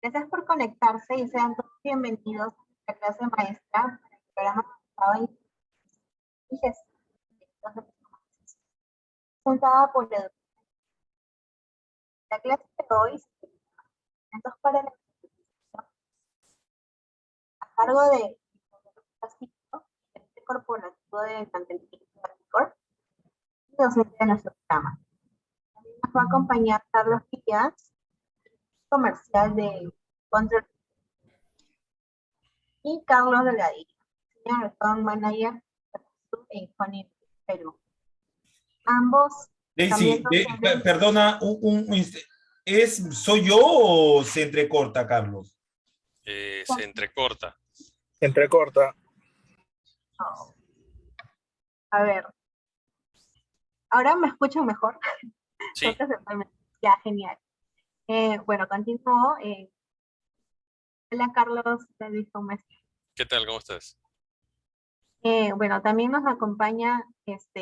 Gracias por conectarse y sean todos bienvenidos a la clase maestra para el programa avanzado y gestión de proyectos de personalización, presentada por Educación. La clase de hoy se llama Instrumentos para la automatización a cargo de gerente corporativo de mantenimiento de Arcor y docente de nuestro programa. También nos va a acompañar Carlos Díaz, comercial de Control, y Carlos Delgadillo, Senior Account Manager en Honey, Perú. Ambos Daisy, también perdona, ¿soy yo o se entrecorta, Carlos? Se entrecorta. Entrecorta. Oh. A ver, ¿ahora me escuchan mejor? Sí. Ya, genial. Bueno, continúo. Hola, Carlos. ¿Cómo estás? ¿Qué tal? ¿Cómo estás? Bueno, también nos acompaña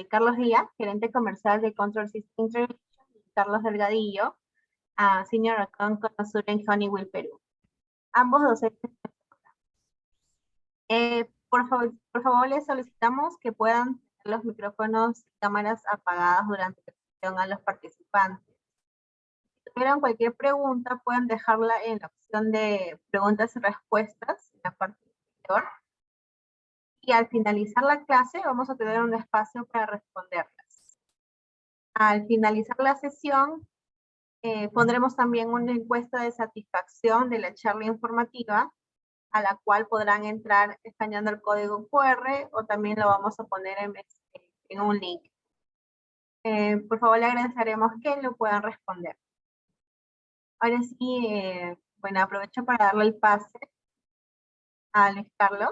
Carlos Díaz, gerente comercial de Control System Integration, y Carlos Delgadillo, Senior Account Consul en Honeywell, Perú. Ambos docentes. Por favor, les solicitamos que puedan tener los micrófonos y cámaras apagadas durante la sesión a los participantes. Si tuvieran cualquier pregunta, pueden dejarla en la opción de preguntas y respuestas en la parte inferior. Y al finalizar la clase, vamos a tener un espacio para responderlas. Al finalizar la sesión, pondremos también una encuesta de satisfacción de la charla informativa, a la cual podrán entrar escaneando el código QR o también lo vamos a poner en un link. Por favor, le agradeceremos que lo puedan responder. Ahora sí, bueno, aprovecho para darle el pase a Luis Carlos.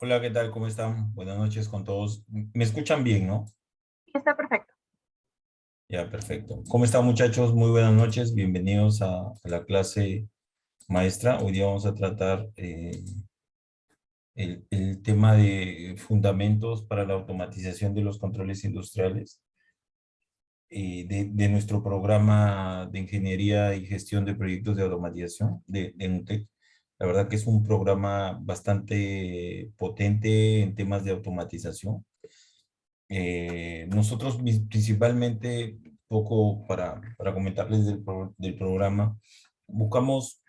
Hola, ¿qué tal? ¿Cómo están? Buenas noches con todos. ¿Me escuchan bien, no? Sí, está perfecto. Ya, perfecto. ¿Cómo están, muchachos? Muy buenas noches. Bienvenidos a la clase maestra. Hoy día vamos a tratar el tema de fundamentos para la automatización de los controles industriales de nuestro programa de ingeniería y gestión de proyectos de automatización de UNTEC. La verdad que es un programa bastante potente en temas de automatización. Nosotros principalmente, poco para comentarles del programa, buscamos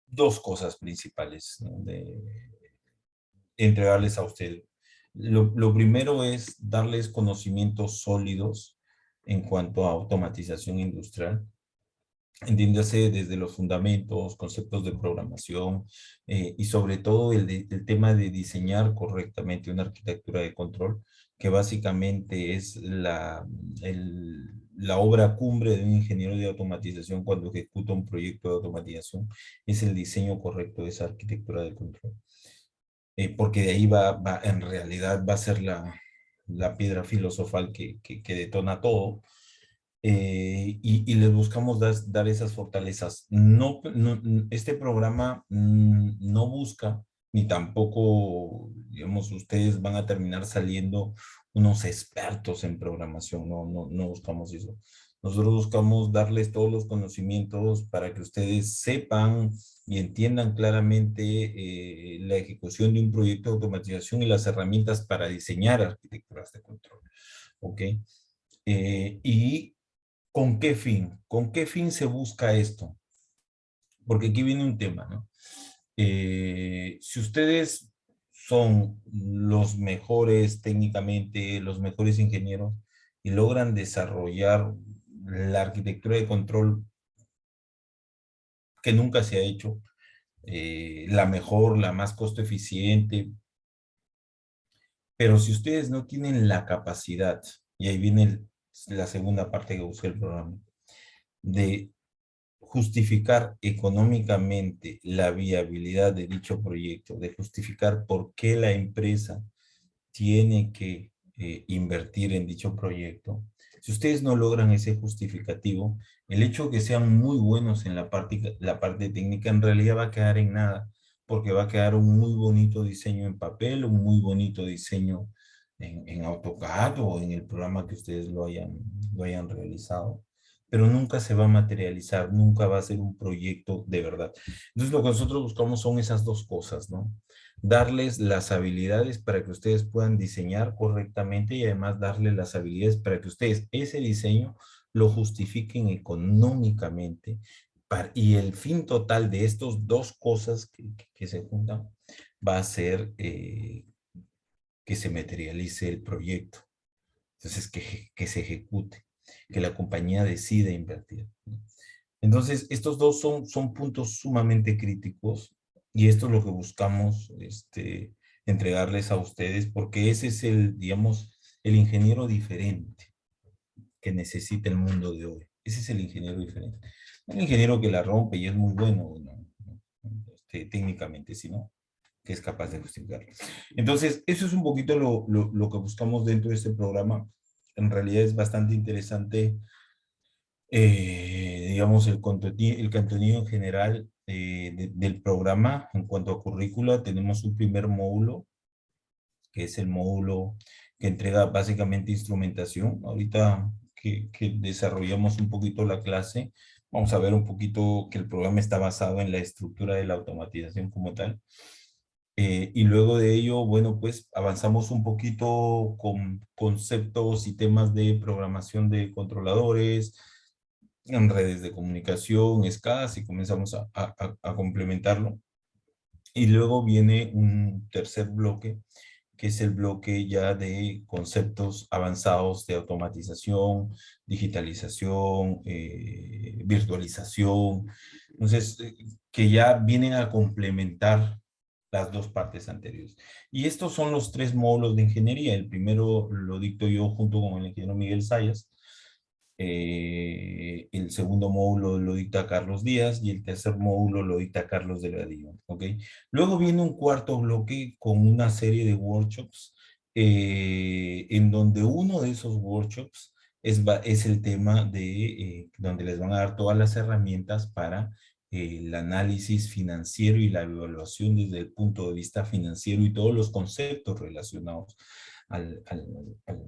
dos cosas principales, ¿no? de entregarles a ustedes. Lo primero es darles conocimientos sólidos en cuanto a automatización industrial. Entiéndase desde los fundamentos, conceptos de programación y sobre todo el tema de diseñar correctamente una arquitectura de control, que básicamente es la obra cumbre de un ingeniero de automatización cuando ejecuta un proyecto de automatización, es el diseño correcto de esa arquitectura de control. Porque de ahí en realidad va a ser la piedra filosofal que detona todo. Y les buscamos dar esas fortalezas. Este programa no busca, ni tampoco, digamos, ustedes van a terminar saliendo unos expertos en programación, no buscamos eso. Nosotros buscamos darles todos los conocimientos para que ustedes sepan y entiendan claramente la ejecución de un proyecto de automatización y las herramientas para diseñar arquitecturas de control. ¿Ok? Y ¿con qué fin? ¿Con qué fin se busca esto? Porque aquí viene un tema, ¿no? Si ustedes son los mejores técnicamente, los mejores ingenieros, y logran desarrollar la arquitectura de control que nunca se ha hecho, la mejor, la más costo eficiente, pero si ustedes no tienen la capacidad, y ahí viene la segunda parte que busca el programa, de justificar económicamente la viabilidad de dicho proyecto, de justificar por qué la empresa tiene que invertir en dicho proyecto. Si ustedes no logran ese justificativo, el hecho de que sean muy buenos en la parte técnica en realidad va a quedar en nada, porque va a quedar un muy bonito diseño en papel, un muy bonito diseño en AutoCAD o en el programa que ustedes lo hayan realizado, pero nunca se va a materializar, nunca va a ser un proyecto de verdad. Entonces lo que nosotros buscamos son esas dos cosas, ¿no? Darles las habilidades para que ustedes puedan diseñar correctamente y además darles las habilidades para que ustedes ese diseño lo justifiquen económicamente. Y el fin total de estas dos cosas que se juntan va a ser que se materialice el proyecto. Entonces, que se ejecute, que la compañía decida invertir, ¿no? Entonces, estos dos son puntos sumamente críticos y esto es lo que buscamos entregarles a ustedes porque ese es digamos, el ingeniero diferente que necesita el mundo de hoy. Ese es el ingeniero diferente. No el ingeniero que la rompe y es muy bueno, técnicamente, sino que es capaz de justificar. Entonces, eso es un poquito lo que buscamos dentro de este programa. En realidad es bastante interesante, digamos, el contenido en general del programa. En cuanto a currícula, tenemos un primer módulo, que es el módulo que entrega básicamente instrumentación. Ahorita que desarrollamos un poquito la clase, vamos a ver un poquito que el programa está basado en la estructura de la automatización como tal. Y luego de ello, bueno, pues avanzamos un poquito con conceptos y temas de programación de controladores, en redes de comunicación, SCADAs, y comenzamos a complementarlo. Y luego viene un tercer bloque, que es el bloque ya de conceptos avanzados de automatización, digitalización, virtualización. Entonces, que ya vienen a complementar las dos partes anteriores. Y estos son los tres módulos de ingeniería. El primero lo dicto yo junto con el ingeniero Miguel Sayas. El segundo módulo lo dicta Carlos Díaz y el tercer módulo lo dicta Carlos Delgadillo, ¿ok? Luego viene un cuarto bloque con una serie de workshops en donde uno de esos workshops es el tema de donde les van a dar todas las herramientas para el análisis financiero y la evaluación desde el punto de vista financiero y todos los conceptos relacionados al, al, al,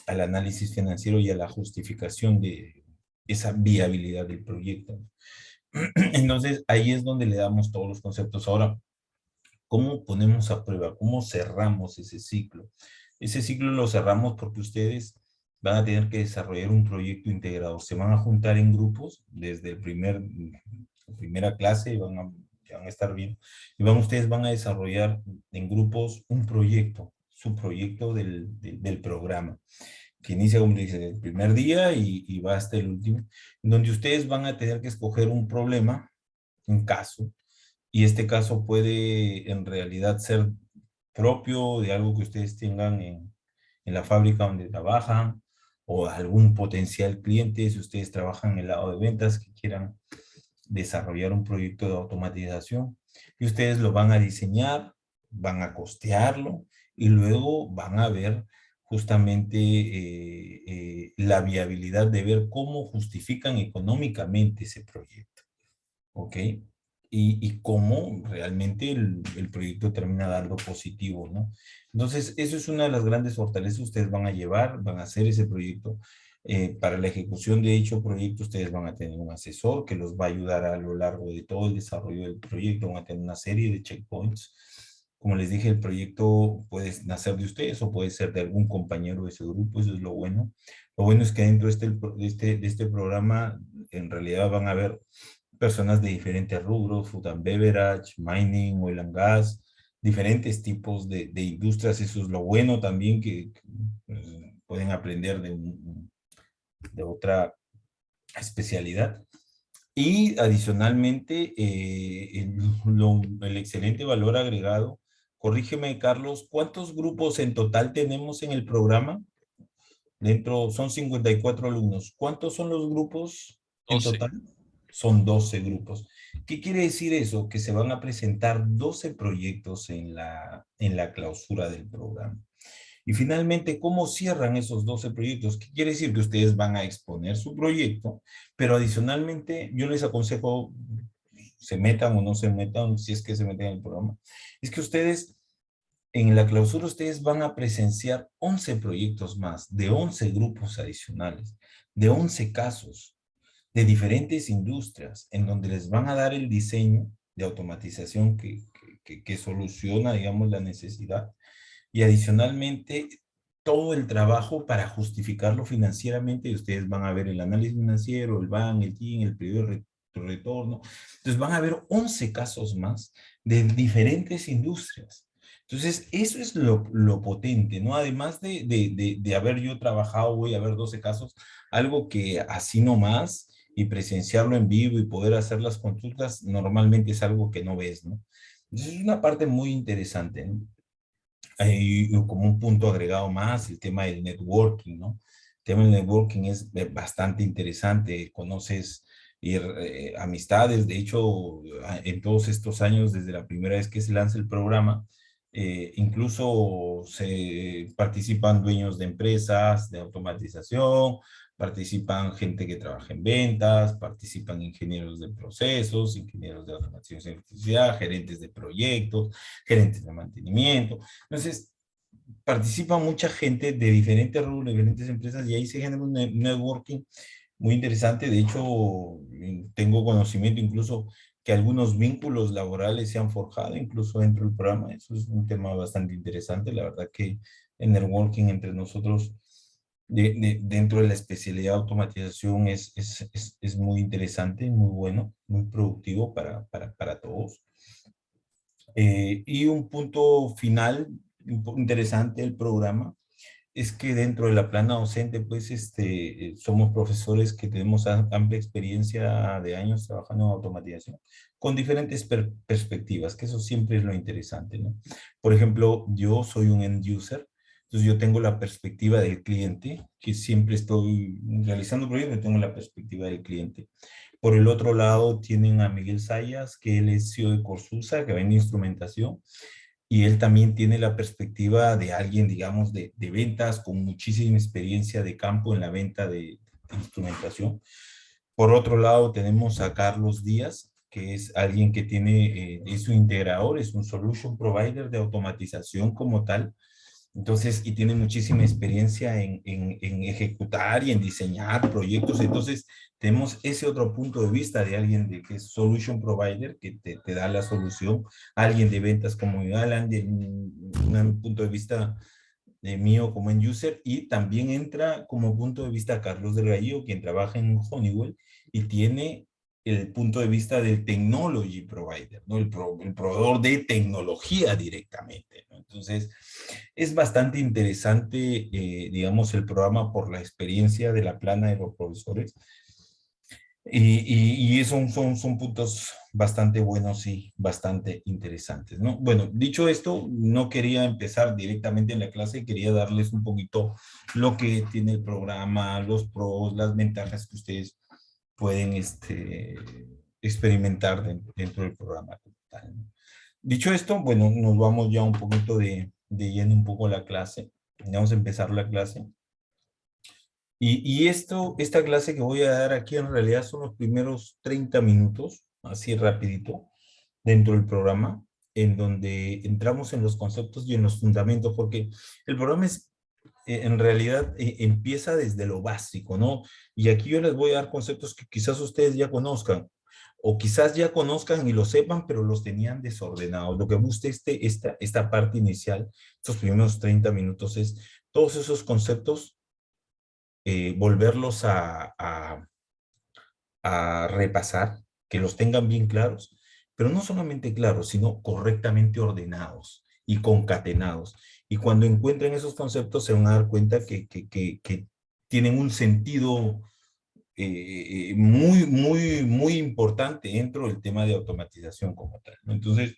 al análisis financiero y a la justificación de esa viabilidad del proyecto. Entonces, ahí es donde le damos todos los conceptos. Ahora, ¿cómo ponemos a prueba? ¿Cómo cerramos ese ciclo? Ese ciclo lo cerramos porque ustedes van a tener que desarrollar un proyecto integrado. Se van a juntar en grupos desde la primera clase y van a estar bien. Y ustedes van a desarrollar en grupos un proyecto, su proyecto del programa, que inicia, como dice, el primer día y va hasta el último, en donde ustedes van a tener que escoger un problema, un caso, y este caso puede en realidad ser propio de algo que ustedes tengan en la fábrica donde trabajan, o algún potencial cliente, si ustedes trabajan en el lado de ventas, que quieran desarrollar un proyecto de automatización, y ustedes lo van a diseñar, van a costearlo, y luego van a ver justamente la viabilidad de ver cómo justifican económicamente ese proyecto, ¿ok? Y cómo realmente el proyecto termina dando positivo, ¿no? Entonces, eso es una de las grandes fortalezas que ustedes van a llevar, van a hacer ese proyecto. Para la ejecución de dicho proyecto, ustedes van a tener un asesor que los va a ayudar a lo largo de todo el desarrollo del proyecto, van a tener una serie de checkpoints. Como les dije, el proyecto puede nacer de ustedes o puede ser de algún compañero de ese grupo, eso es lo bueno. Lo bueno es que dentro de este programa, en realidad van a ver personas de diferentes rubros, food and beverage, mining, oil and gas, diferentes tipos de industrias. Eso es lo bueno también, que pueden aprender de otra especialidad. Y adicionalmente, el excelente valor agregado. Corrígeme, Carlos, ¿cuántos grupos en total tenemos en el programa? Dentro son 54 alumnos. ¿Cuántos son los grupos en 12. total? Son 12 grupos. ¿Qué quiere decir eso? Que se van a presentar 12 proyectos en la clausura del programa. Y finalmente, ¿cómo cierran esos 12 proyectos? ¿Qué quiere decir? Que ustedes van a exponer su proyecto, pero adicionalmente yo les aconsejo, se metan o no se metan, si es que se meten en el programa, es que ustedes En la clausura ustedes van a presenciar 11 proyectos más, de 11 grupos adicionales, de 11 casos, de diferentes industrias, en donde les van a dar el diseño de automatización que soluciona, digamos, la necesidad, y adicionalmente todo el trabajo para justificarlo financieramente, y ustedes van a ver el análisis financiero, el BAN, el TIN, el periodo de retorno. Entonces van a ver 11 casos más de diferentes industrias. Entonces, eso es lo potente, ¿no? Además de haber yo trabajado, voy a ver 12 casos, algo que así nomás, y presenciarlo en vivo y poder hacer las consultas, normalmente es algo que no ves, ¿no? Entonces, es una parte muy interesante, ¿no? Y como un punto agregado más, el tema del networking, ¿no? El tema del networking es bastante interesante, conoces amistades, de hecho, en todos estos años, desde la primera vez que se lanza el programa, incluso se participan dueños de empresas de automatización, participan gente que trabaja en ventas, participan ingenieros de procesos, ingenieros de automatización y electricidad, gerentes de proyectos, gerentes de mantenimiento. Entonces, participa mucha gente de diferentes rubros, de diferentes empresas, y ahí se genera un networking muy interesante. De hecho, tengo conocimiento incluso que algunos vínculos laborales se han forjado incluso dentro del programa. Eso es un tema bastante interesante. La verdad que el networking entre nosotros dentro de la especialidad de automatización es muy interesante, muy bueno, muy productivo para todos. Y un punto final interesante del programa es que dentro de la plana docente, pues, somos profesores que tenemos amplia experiencia de años trabajando en automatización, con diferentes perspectivas, que eso siempre es lo interesante, ¿no? Por ejemplo, yo soy un end user, entonces yo tengo la perspectiva del cliente, que siempre estoy realizando proyectos, tengo la perspectiva del cliente. Por el otro lado tienen a Miguel Sayas, que él es CEO de Corsusa, que vende instrumentación, y él también tiene la perspectiva de alguien, digamos, de ventas con muchísima experiencia de campo en la venta de instrumentación. Por otro lado tenemos a Carlos Díaz, que es alguien que tiene, es un integrador, es un solution provider de automatización como tal. Entonces, y tiene muchísima experiencia en ejecutar y en diseñar proyectos. Entonces, tenemos ese otro punto de vista de alguien de que es solution provider, que te da la solución, alguien de ventas como Alan, de un punto de vista mío como end user, y también entra como punto de vista Carlos del Gallo, quien trabaja en Honeywell y tiene el punto de vista del technology provider, ¿no? El proveedor de tecnología directamente, ¿no? Entonces, es bastante interesante, digamos, el programa por la experiencia de la plana de los profesores. Y son puntos bastante buenos y bastante interesantes, ¿no? Bueno, dicho esto, no quería empezar directamente en la clase, quería darles un poquito lo que tiene el programa, los pros, las ventajas que ustedes pueden experimentar dentro del programa. Dicho esto, bueno, nos vamos ya un poquito de lleno un poco a la clase. Vamos a empezar la clase. Y esta clase que voy a dar aquí en realidad son los primeros 30 minutos, así rapidito, dentro del programa, en donde entramos en los conceptos y en los fundamentos, porque el programa es, en realidad, empieza desde lo básico, ¿no? Y aquí yo les voy a dar conceptos que quizás ustedes ya conozcan, o quizás ya conozcan y lo sepan, pero los tenían desordenados. Lo que busca esta parte inicial, estos primeros 30 minutos, es todos esos conceptos, volverlos a repasar, que los tengan bien claros, pero no solamente claros, sino correctamente ordenados y concatenados. Y cuando encuentren esos conceptos se van a dar cuenta que tienen un sentido muy importante dentro del tema de automatización como tal, ¿no? Entonces,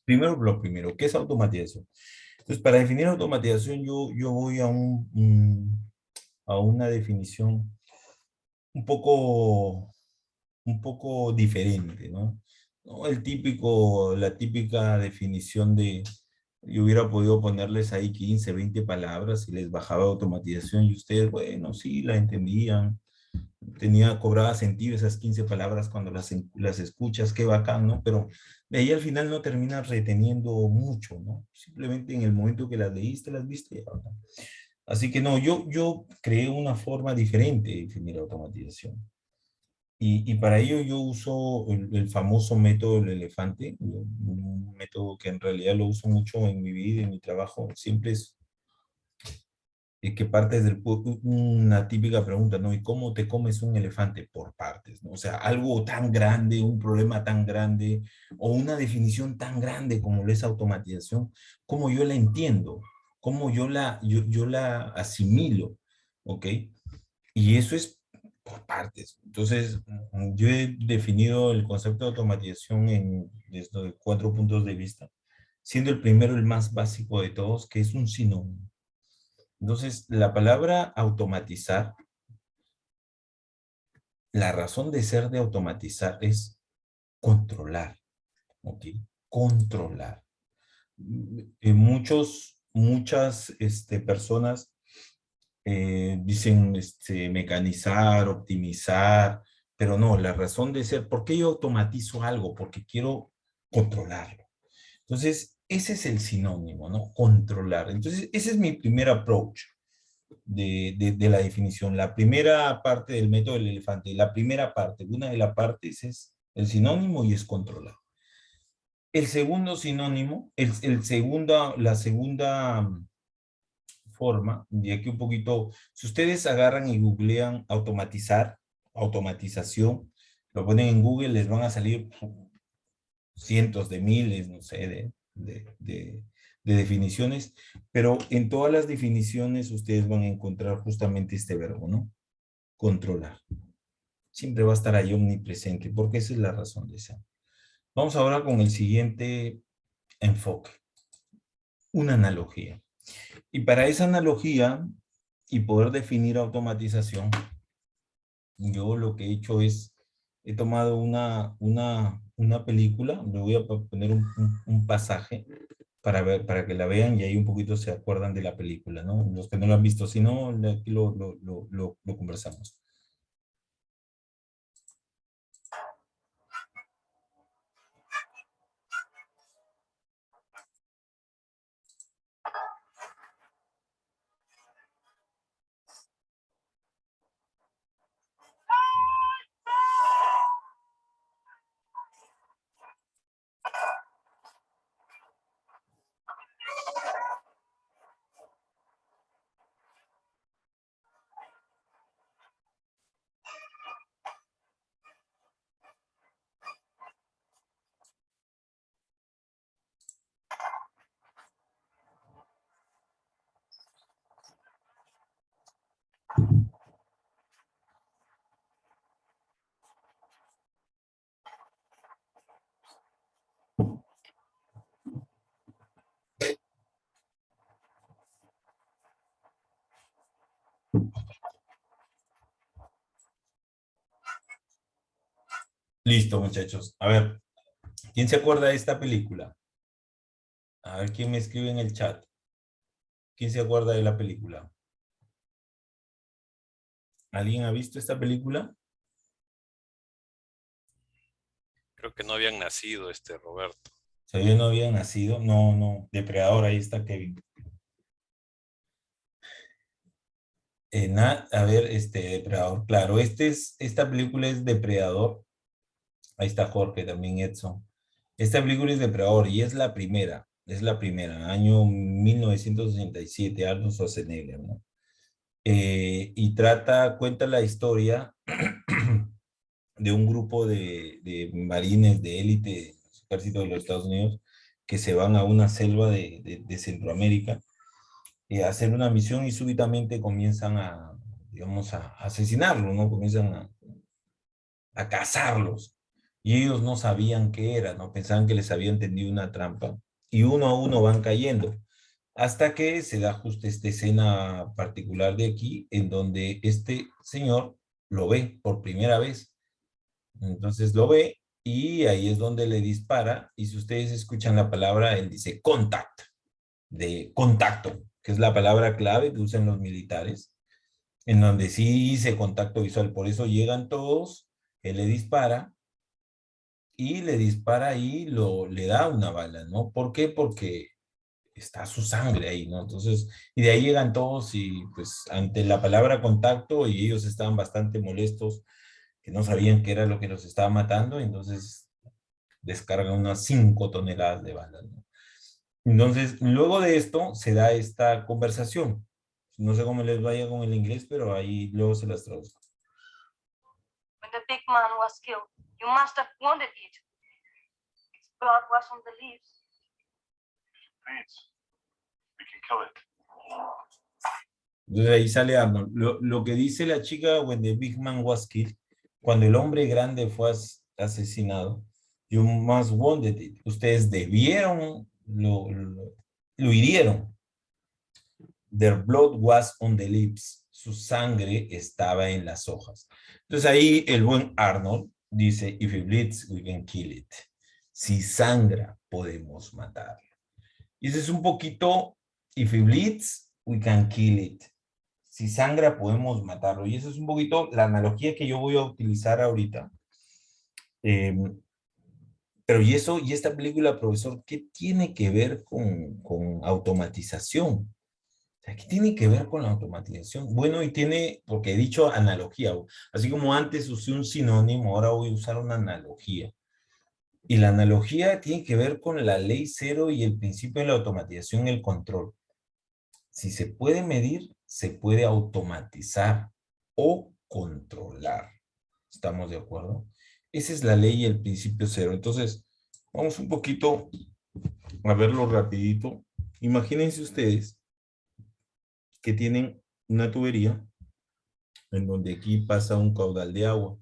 primero, lo primero, ¿qué es automatización? Entonces, para definir automatización, yo voy a una definición un poco diferente, ¿no? No el la típica definición de, yo hubiera podido ponerles ahí 15, 20 palabras y les bajaba automatización y ustedes, bueno, sí, la entendían, cobraba sentido esas 15 palabras cuando las escuchas, qué bacán, ¿no? Pero de ahí al final no terminas reteniendo mucho, ¿no? Simplemente en el momento que las leíste, las viste y ya, ¿no? Así que no, yo creé una forma diferente de definir automatización. Y para ello yo uso el famoso método del elefante, un método que en realidad lo uso mucho en mi vida, en mi trabajo. Siempre es que parte desde una típica pregunta, ¿no? ¿Y cómo te comes un elefante? Por partes, ¿no? O sea, algo tan grande, un problema tan grande, o una definición tan grande como lo es automatización, ¿cómo yo la entiendo? ¿Cómo yo la asimilo? ¿Ok? Y eso es por partes. Entonces, yo he definido el concepto de automatización desde 4 puntos de vista, siendo el primero el más básico de todos, que es un sinónimo. Entonces, la palabra automatizar, la razón de ser de automatizar es controlar, ¿ok? Controlar. Muchas personas dicen mecanizar, optimizar, pero no, la razón de ser, ¿por qué yo automatizo algo? Porque quiero controlarlo. Entonces, ese es el sinónimo, ¿no? Controlar. Entonces, ese es mi primer approach de la definición. La primera parte del método del elefante, la primera parte, una de las partes es el sinónimo y es controlar. El segundo sinónimo, la segunda forma, y aquí un poquito, si ustedes agarran y googlean automatizar, automatización, lo ponen en Google, les van a salir cientos de miles, no sé, de definiciones, pero en todas las definiciones ustedes van a encontrar justamente este verbo, ¿no? Controlar. Siempre va a estar ahí omnipresente, porque esa es la razón de ser. Vamos ahora con el siguiente enfoque, una analogía. Y para esa analogía y poder definir automatización, yo lo que he hecho es, he tomado una película, le voy a poner un pasaje para ver, para que la vean y ahí un poquito se acuerdan de la película, ¿no? Los que no lo han visto, si no, aquí lo conversamos. Listo, muchachos. A ver, ¿quién se acuerda de esta película? A ver, ¿quién me escribe en el chat? ¿Quién se acuerda de la película? ¿Alguien ha visto esta película? Creo que no habían nacido, Roberto. ¿Todavía no había nacido? No, no. Depredador, ahí está Kevin. A ver, Depredador. Claro, esta película es Depredador. Ahí está Jorge, también Edson. Esta película es Depredador y es la primera, año 1967, Arnold Schwarzenegger, ¿no? Y cuenta la historia de un grupo de marines de élite del ejército de los Estados Unidos que se van a una selva de Centroamérica a hacer una misión y súbitamente comienzan digamos, a asesinarlos, ¿no? Comienzan a cazarlos. Y ellos no sabían qué era, ¿no? Pensaban que les habían tendido una trampa. Y uno a uno van cayendo. Hasta que se da justo esta escena particular de aquí, en donde este señor lo ve por primera vez. Entonces lo ve y ahí es donde le dispara. Y si ustedes escuchan la palabra, él dice contact, de contacto, que es la palabra clave que usan los militares, en donde sí dice contacto visual. Por eso llegan todos, él le dispara y le dispara y le da una bala, ¿no? ¿Por qué? Porque está su sangre ahí, ¿no? Entonces, y de ahí llegan todos y pues ante la palabra contacto y ellos estaban bastante molestos, que no sabían qué era lo que los estaba matando, entonces descargan unas 5 toneladas de balas, ¿no? Entonces, luego de esto se da esta conversación. No sé cómo les vaya con el inglés, pero ahí luego se las traduzco. When the big man was killed, you must have wounded it. Its blood was on the leaves. Please, we can kill it. Entonces ahí sale Arnold. Lo que dice la chica, when the big man was killed, cuando el hombre grande fue asesinado, you must wounded it. Ustedes debieron, lo hirieron. Their blood was on the leaves. Su sangre estaba en las hojas. Entonces ahí el buen Arnold dice, if it bleeds, we can kill it. Si sangra, podemos matarlo. Y ese es un poquito, if it bleeds, we can kill it. Si sangra, podemos matarlo. Y eso es un poquito la analogía que yo voy a utilizar ahorita. Pero y esta película, profesor, ¿qué tiene que ver con automatización? ¿Qué tiene que ver con la automatización? Bueno, y tiene, porque he dicho analogía, así como antes usé un sinónimo, ahora voy a usar una analogía. Y la analogía tiene que ver con la ley cero y el principio de la automatización y el control. Si se puede medir, se puede automatizar o controlar. ¿Estamos de acuerdo? Esa es la ley y el principio cero. Entonces, vamos un poquito a verlo rapidito. Imagínense ustedes que tienen una tubería en donde aquí pasa un caudal de agua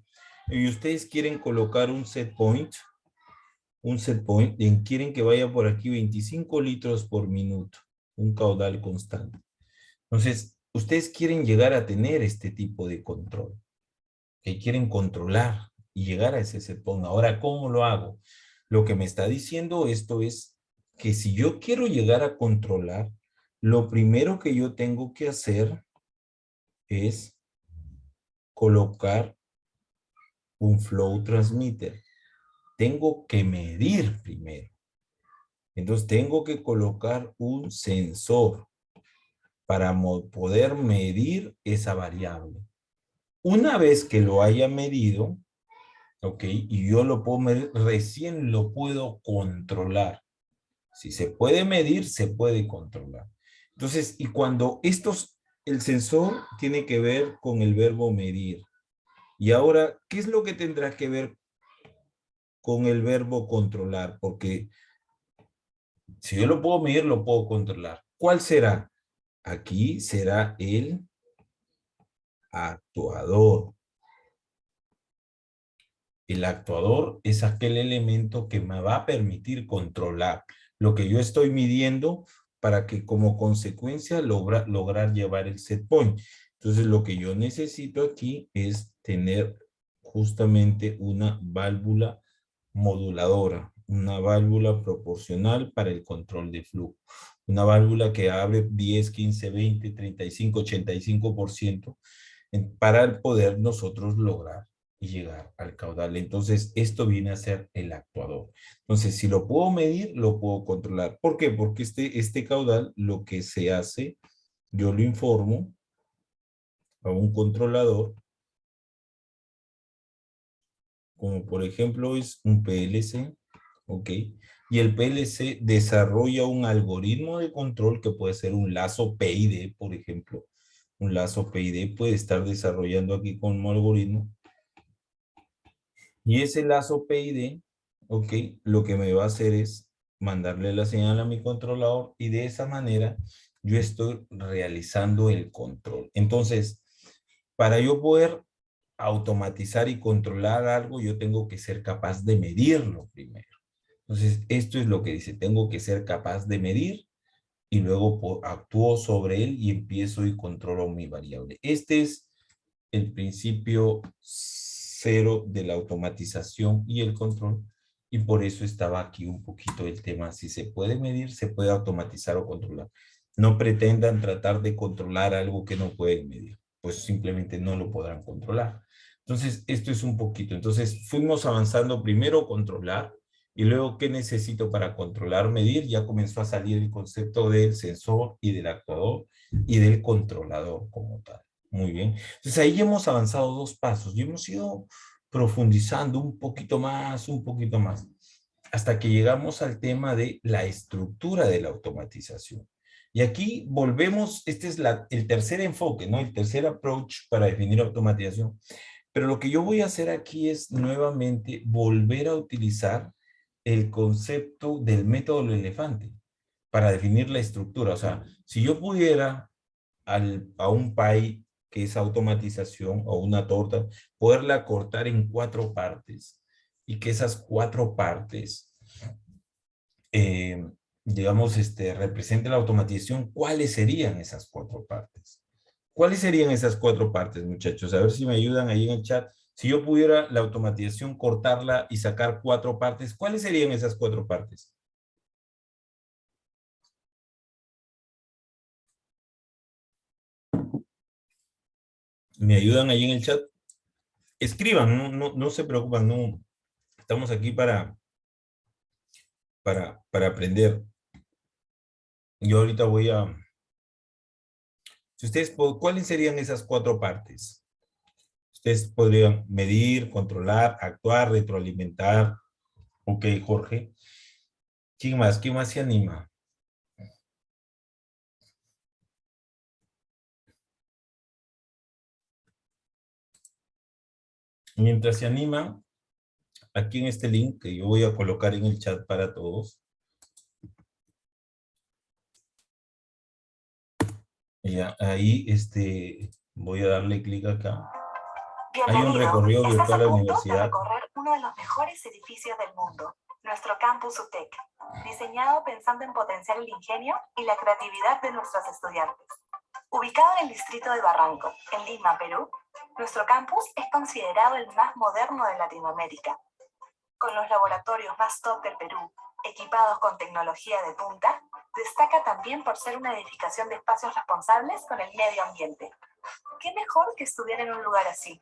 y ustedes quieren colocar un set point y quieren que vaya por aquí 25 litros por minuto, un caudal constante. Entonces, ustedes quieren llegar a tener este tipo de control, que quieren controlar y llegar a ese set point. Ahora, ¿cómo lo hago? Lo que me está diciendo esto es que si yo quiero llegar a controlar, lo primero que yo tengo que hacer es colocar un flow transmitter. Tengo que medir primero. Entonces tengo que colocar un sensor para poder medir esa variable. Una vez que lo haya medido, ok, y yo lo puedo medir, recién lo puedo controlar. Si se puede medir, se puede controlar. Entonces, y cuando el sensor tiene que ver con el verbo medir. Y ahora, ¿qué es lo que tendrá que ver con el verbo controlar? Porque si yo lo puedo medir, lo puedo controlar. ¿Cuál será? Aquí será el actuador. El actuador es aquel elemento que me va a permitir controlar lo que yo estoy midiendo para que como consecuencia lograr llevar el set point. Entonces lo que yo necesito aquí es tener justamente una válvula moduladora, una válvula proporcional para el control de flujo. Una válvula que abre 10, 15, 20, 35, 85% para poder nosotros lograr y llegar al caudal. Entonces, esto viene a ser el actuador. Entonces, si lo puedo medir, lo puedo controlar. ¿Por qué? Porque este caudal, lo que se hace, yo lo informo a un controlador, como por ejemplo es un PLC, ¿ok? Y el PLC desarrolla un algoritmo de control que puede ser un lazo PID, por ejemplo. Un lazo PID puede estar desarrollando aquí como algoritmo. Y ese lazo PID, ok, lo que me va a hacer es mandarle la señal a mi controlador y de esa manera yo estoy realizando el control. Entonces, para yo poder automatizar y controlar algo, yo tengo que ser capaz de medirlo primero. Entonces, esto es lo que dice, tengo que ser capaz de medir y luego actúo sobre él y empiezo y controlo mi variable. Este es el principio cero de la automatización y el control, y por eso estaba aquí un poquito el tema. Si se puede medir, se puede automatizar o controlar. No pretendan tratar de controlar algo que no pueden medir, pues simplemente no lo podrán controlar. Entonces, esto es un poquito. Entonces, fuimos avanzando primero controlar, y luego, ¿qué necesito para controlar, medir? Ya comenzó a salir el concepto del sensor y del actuador y del controlador como tal. Muy bien. Entonces, ahí hemos avanzado 2 pasos y hemos ido profundizando un poquito más, hasta que llegamos al tema de la estructura de la automatización. Y aquí volvemos, este es el tercer enfoque, ¿no? El tercer approach para definir automatización. Pero lo que yo voy a hacer aquí es nuevamente volver a utilizar el concepto del método del elefante para definir la estructura. O sea, si yo pudiera a un pie que es automatización o una torta, poderla cortar en 4 partes y que esas 4 partes, digamos, representen la automatización, ¿cuáles serían esas 4 partes? ¿Cuáles serían esas 4 partes, muchachos? A ver si me ayudan ahí en el chat. Si yo pudiera la automatización cortarla y sacar 4 partes, ¿cuáles serían esas 4 partes? ¿Me ayudan ahí en el chat? Escriban, no se preocupen, no. Estamos aquí para aprender. Yo ahorita voy a... Si ustedes, ¿cuáles serían esas 4 partes? Ustedes podrían medir, controlar, actuar, retroalimentar. Ok, Jorge. ¿Quién más? ¿Quién más se anima? Mientras se anima, aquí en este link que yo voy a colocar en el chat para todos. Ya, ahí voy a darle clic acá. Hay un recorrido virtual a la universidad. De recorrer uno de los mejores edificios del mundo, nuestro campus UTEC, diseñado pensando en potenciar el ingenio y la creatividad de nuestros estudiantes. Ubicado en el distrito de Barranco, en Lima, Perú, nuestro campus es considerado el más moderno de Latinoamérica. Con los laboratorios más top del Perú, equipados con tecnología de punta, destaca también por ser una edificación de espacios responsables con el medio ambiente. ¿Qué mejor que estudiar en un lugar así?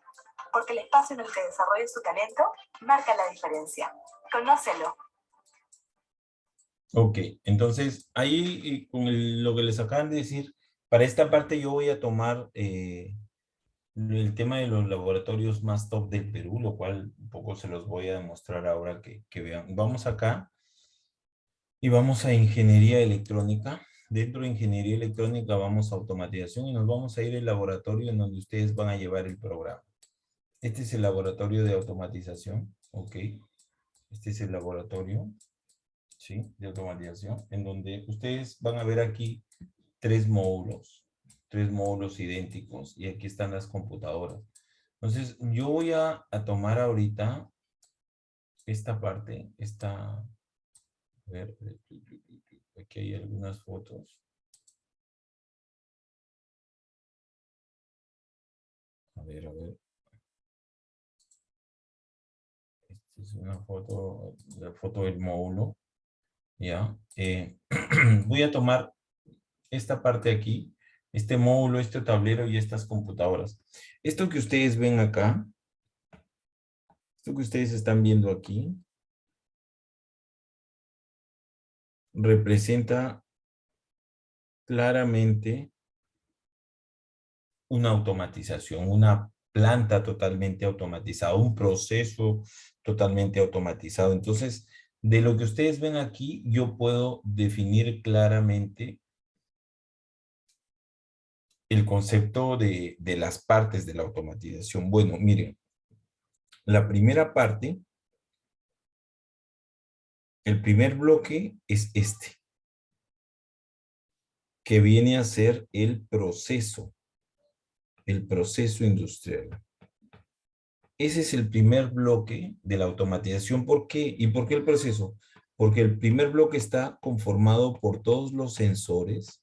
Porque el espacio en el que desarrolle su talento marca la diferencia. Conócelo. Ok, entonces ahí con lo que les acaban de decir, para esta parte yo voy a tomar el tema de los laboratorios más top del Perú, lo cual un poco se los voy a demostrar ahora que vean. Vamos acá y vamos a ingeniería electrónica. Dentro de ingeniería electrónica vamos a automatización y nos vamos a ir al laboratorio en donde ustedes van a llevar el programa. Este es el laboratorio de automatización, ok. Este es el laboratorio, ¿sí? De automatización, en donde ustedes van a ver aquí 3 módulos idénticos, y aquí están las computadoras. Entonces, yo voy a tomar ahorita esta parte, a ver, aquí hay algunas fotos. A ver. Esta es una foto, la foto del módulo, ¿ya? Voy a tomar esta parte aquí, este módulo, este tablero y estas computadoras. Esto que ustedes ven acá, esto que ustedes están viendo aquí, representa claramente una automatización, una planta totalmente automatizada, un proceso totalmente automatizado. Entonces, de lo que ustedes ven aquí, yo puedo definir claramente el concepto de las partes de la automatización. Bueno, miren, la primera parte, el primer bloque es este, que viene a ser el proceso industrial. Ese es el primer bloque de la automatización. ¿Por qué? ¿Y por qué el proceso? Porque el primer bloque está conformado por todos los sensores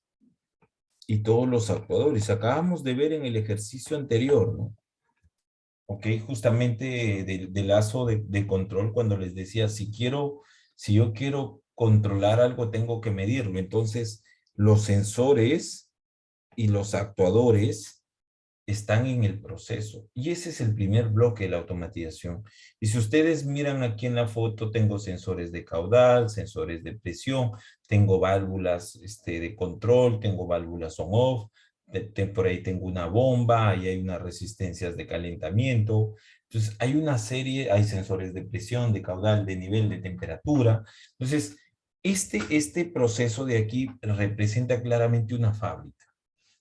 y todos los actuadores. Acabamos de ver en el ejercicio anterior, ¿no? Ok, justamente del lazo de control, cuando les decía, si yo quiero controlar algo, tengo que medirlo. Entonces, los sensores y los actuadores están en el proceso. Y ese es el primer bloque de la automatización. Y si ustedes miran aquí en la foto, tengo sensores de caudal, sensores de presión, tengo válvulas de control, tengo válvulas on-off, por ahí tengo una bomba, ahí hay unas resistencias de calentamiento. Entonces, hay una serie, hay sensores de presión, de caudal, de nivel, de temperatura. Entonces, este proceso de aquí representa claramente una fábrica.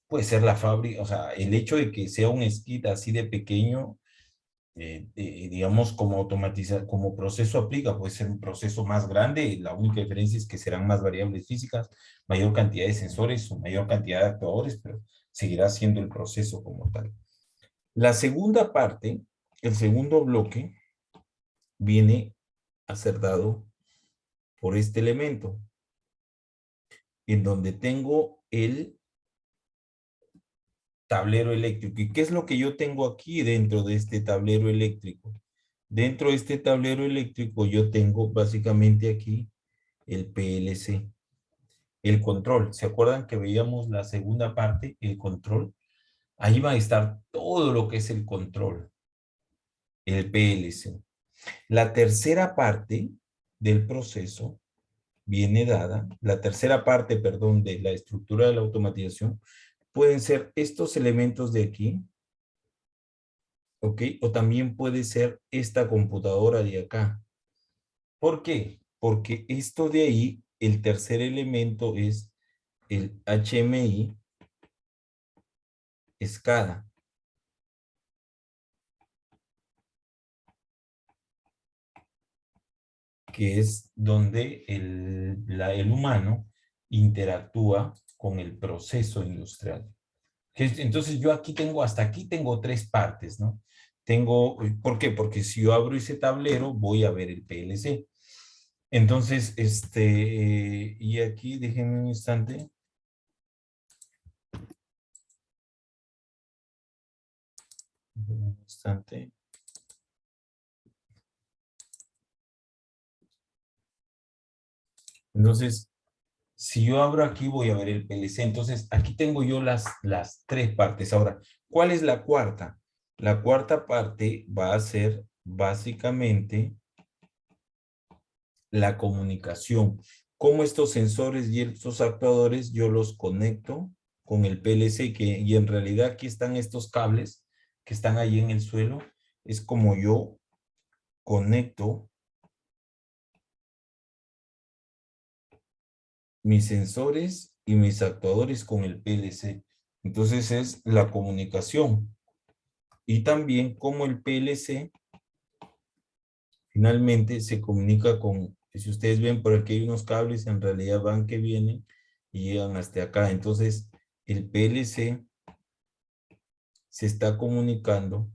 Puede ser la fábrica, o sea, el hecho de que sea un skid así de pequeño, digamos, como proceso aplica, puede ser un proceso más grande, la única diferencia es que serán más variables físicas, mayor cantidad de sensores o mayor cantidad de actuadores, pero seguirá siendo el proceso como tal. La segunda parte, el segundo bloque, viene a ser dado por este elemento, en donde tengo el tablero eléctrico. ¿Y qué es lo que yo tengo aquí dentro de este tablero eléctrico? Dentro de este tablero eléctrico yo tengo básicamente aquí el PLC, el control. ¿Se acuerdan que veíamos la segunda parte, el control? Ahí va a estar todo lo que es el control, el PLC. La tercera parte del proceso viene dada, la tercera parte, perdón, de la estructura de la automatización, pueden ser estos elementos de aquí, ¿ok? O también puede ser esta computadora de acá. ¿Por qué? Porque esto de ahí, el tercer elemento es el HMI SCADA. Que es donde el humano interactúa con el proceso industrial. Entonces yo aquí tengo, hasta aquí tengo tres partes, ¿no? ¿Por qué? Porque si yo abro ese tablero, voy a ver el PLC. Entonces, y aquí, déjenme un instante. Un instante. Entonces, si yo abro aquí, voy a ver el PLC. Entonces, aquí tengo yo las tres partes. Ahora, ¿cuál es la cuarta? La cuarta parte va a ser básicamente la comunicación. Cómo estos sensores y estos actuadores yo los conecto con el PLC, y en realidad aquí están estos cables que están ahí en el suelo. Es como yo conecto mis sensores y mis actuadores con el PLC. Entonces es la comunicación. Y también como el PLC finalmente se comunica con, si ustedes ven por aquí hay unos cables, en realidad van que vienen y llegan hasta acá. Entonces el PLC se está comunicando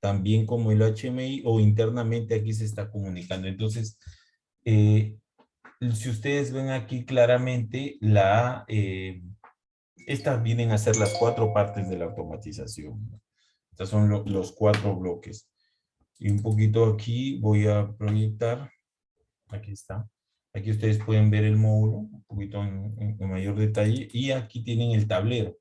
también como el HMI, o internamente aquí se está comunicando. Entonces, si ustedes ven aquí claramente, estas vienen a ser las cuatro partes de la automatización. Estos son los cuatro bloques. Y un poquito aquí voy a proyectar. Aquí está. Aquí ustedes pueden ver el módulo, un poquito en mayor detalle. Y aquí tienen el tablero.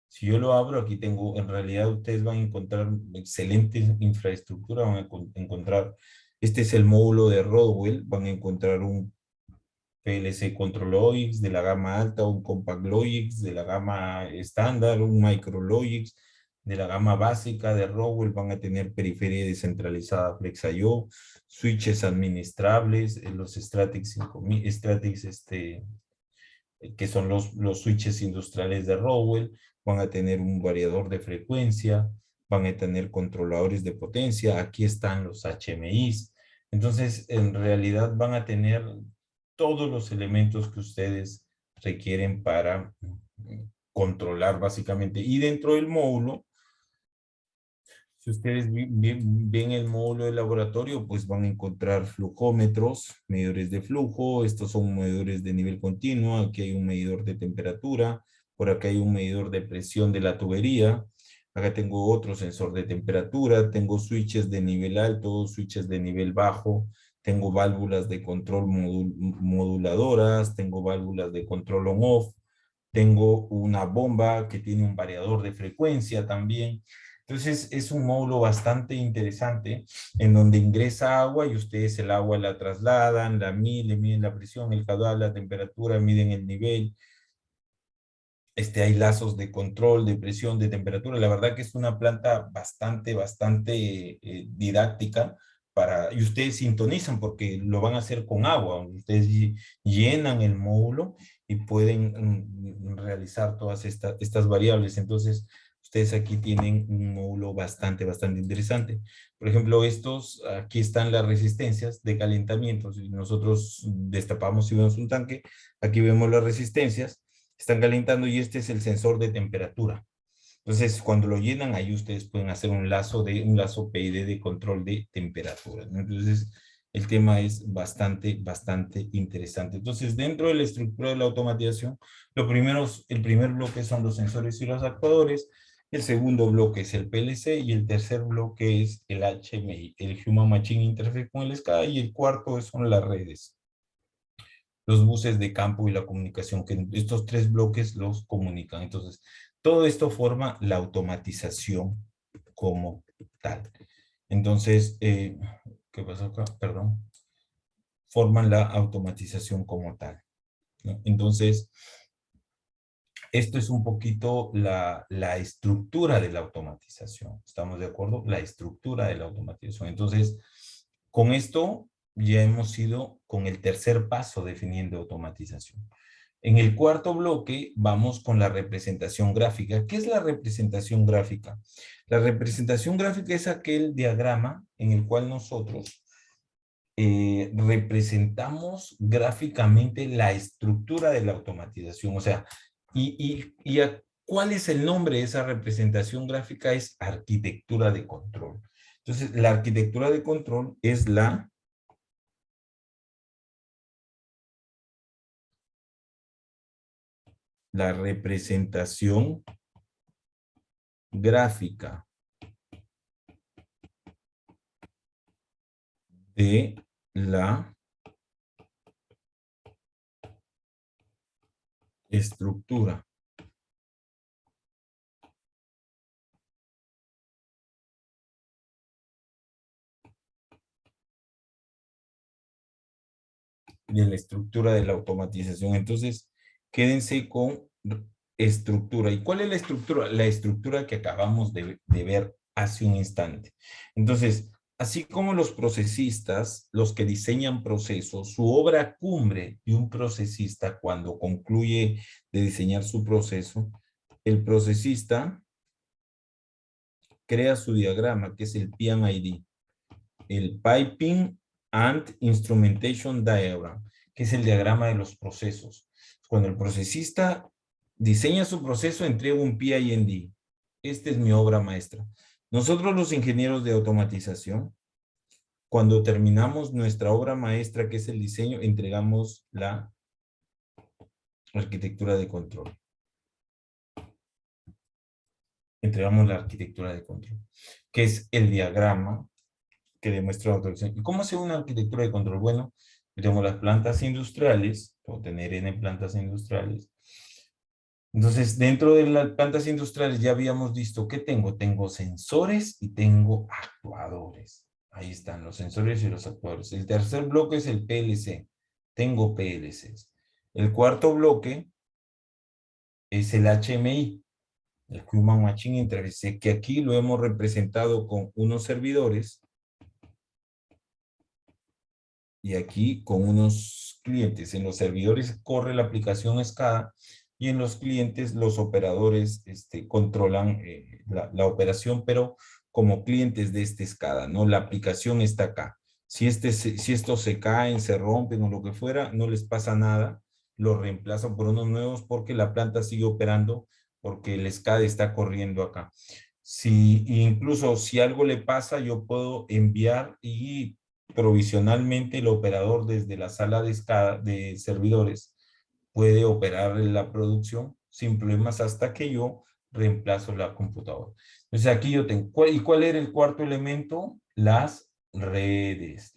Si yo lo abro, aquí tengo, en realidad ustedes van a encontrar excelente infraestructura, van a encontrar, este es el módulo de Rodwell, van a encontrar un PLC Control-Logix de la gama alta, un Compact Logix de la gama estándar, un Micro Logix de la gama básica de Rodwell, van a tener periferia descentralizada Flex.io, switches administrables, los Stratix 5000, Stratix que son los switches industriales de Rodwell, van a tener un variador de frecuencia, van a tener controladores de potencia, aquí están los HMIs. Entonces, en realidad van a tener todos los elementos que ustedes requieren para controlar básicamente. Y dentro del módulo, si ustedes ven el módulo de laboratorio, pues van a encontrar flujómetros, medidores de flujo, estos son medidores de nivel continuo, aquí hay un medidor de temperatura, por acá hay un medidor de presión de la tubería, acá tengo otro sensor de temperatura, tengo switches de nivel alto, switches de nivel bajo, tengo válvulas de control moduladoras, tengo válvulas de control on-off, Tengo una bomba que tiene un variador de frecuencia también. Entonces es un módulo bastante interesante en donde ingresa agua y ustedes el agua la trasladan, la miden, le miden la presión, el caudal, la temperatura, miden el nivel. Hay lazos de control, de presión, de temperatura. La verdad que es una planta bastante didáctica y ustedes sintonizan porque lo van a hacer con agua. Ustedes llenan el módulo y pueden realizar todas estas variables. Entonces, ustedes aquí tienen un módulo bastante interesante. Por ejemplo, aquí están las resistencias de calentamiento. Si nosotros destapamos y vemos un tanque, aquí vemos las resistencias. Están calentando y este es el sensor de temperatura. Entonces, cuando lo llenan, ahí ustedes pueden hacer un lazo PID de control de temperatura, ¿no? Entonces, el tema es bastante interesante. Entonces, dentro de la estructura de la automatización, el primer bloque son los sensores y los actuadores, el segundo bloque es el PLC y el tercer bloque es el HMI, el Human Machine Interface con el SCADA, y el cuarto son las redes, los buses de campo y la comunicación, que estos tres bloques los comunican. Entonces, todo esto forma la automatización como tal. Entonces, ¿qué pasó acá? Perdón. Forman la automatización como tal, ¿no? Entonces, esto es un poquito la estructura de la automatización. ¿Estamos de acuerdo? La estructura de la automatización. Entonces, con esto ya hemos ido con el tercer paso definiendo automatización. En el cuarto bloque vamos con la representación gráfica. ¿Qué es la representación gráfica? La representación gráfica es aquel diagrama en el cual nosotros representamos gráficamente la estructura de la automatización. O sea, ¿cuál es el nombre de esa representación gráfica? Es arquitectura de control. Entonces, la arquitectura de control es la representación gráfica de la estructura de la automatización. Entonces, quédense con estructura. ¿Y cuál es la estructura? La estructura que acabamos de ver hace un instante. Entonces, así como los procesistas, los que diseñan procesos, su obra cumbre de un procesista cuando concluye de diseñar su proceso, el procesista crea su diagrama, que es el PID, el Piping and Instrumentation Diagram, que es el diagrama de los procesos. Cuando el procesista diseña su proceso, entrega un PID. Esta es mi obra maestra. Nosotros los ingenieros de automatización, cuando terminamos nuestra obra maestra, que es el diseño, entregamos la arquitectura de control. Entregamos la arquitectura de control, que es el diagrama que demuestra la autorización. ¿Y cómo hace una arquitectura de control? Bueno, tengo las plantas industriales, puedo tener N plantas industriales. Entonces, dentro de las plantas industriales ya habíamos visto que tengo sensores y tengo actuadores. Ahí están los sensores y los actuadores. El tercer bloque es el PLC. Tengo PLCs. El cuarto bloque es el HMI, el Human Machine Interface, que aquí lo hemos representado con unos servidores y aquí con unos clientes. En los servidores corre la aplicación SCADA y en los clientes los operadores controlan la operación, pero como clientes de este SCADA, ¿no? La aplicación está acá. Si estos se caen, se rompen o lo que fuera, no les pasa nada. Los reemplazan por unos nuevos porque la planta sigue operando, porque el SCADA está corriendo acá. Incluso si algo le pasa, yo puedo enviar y provisionalmente el operador desde la sala de servidores puede operar la producción sin problemas hasta que yo reemplazo la computadora. Entonces aquí yo tengo, ¿y cuál era el cuarto elemento? Las redes.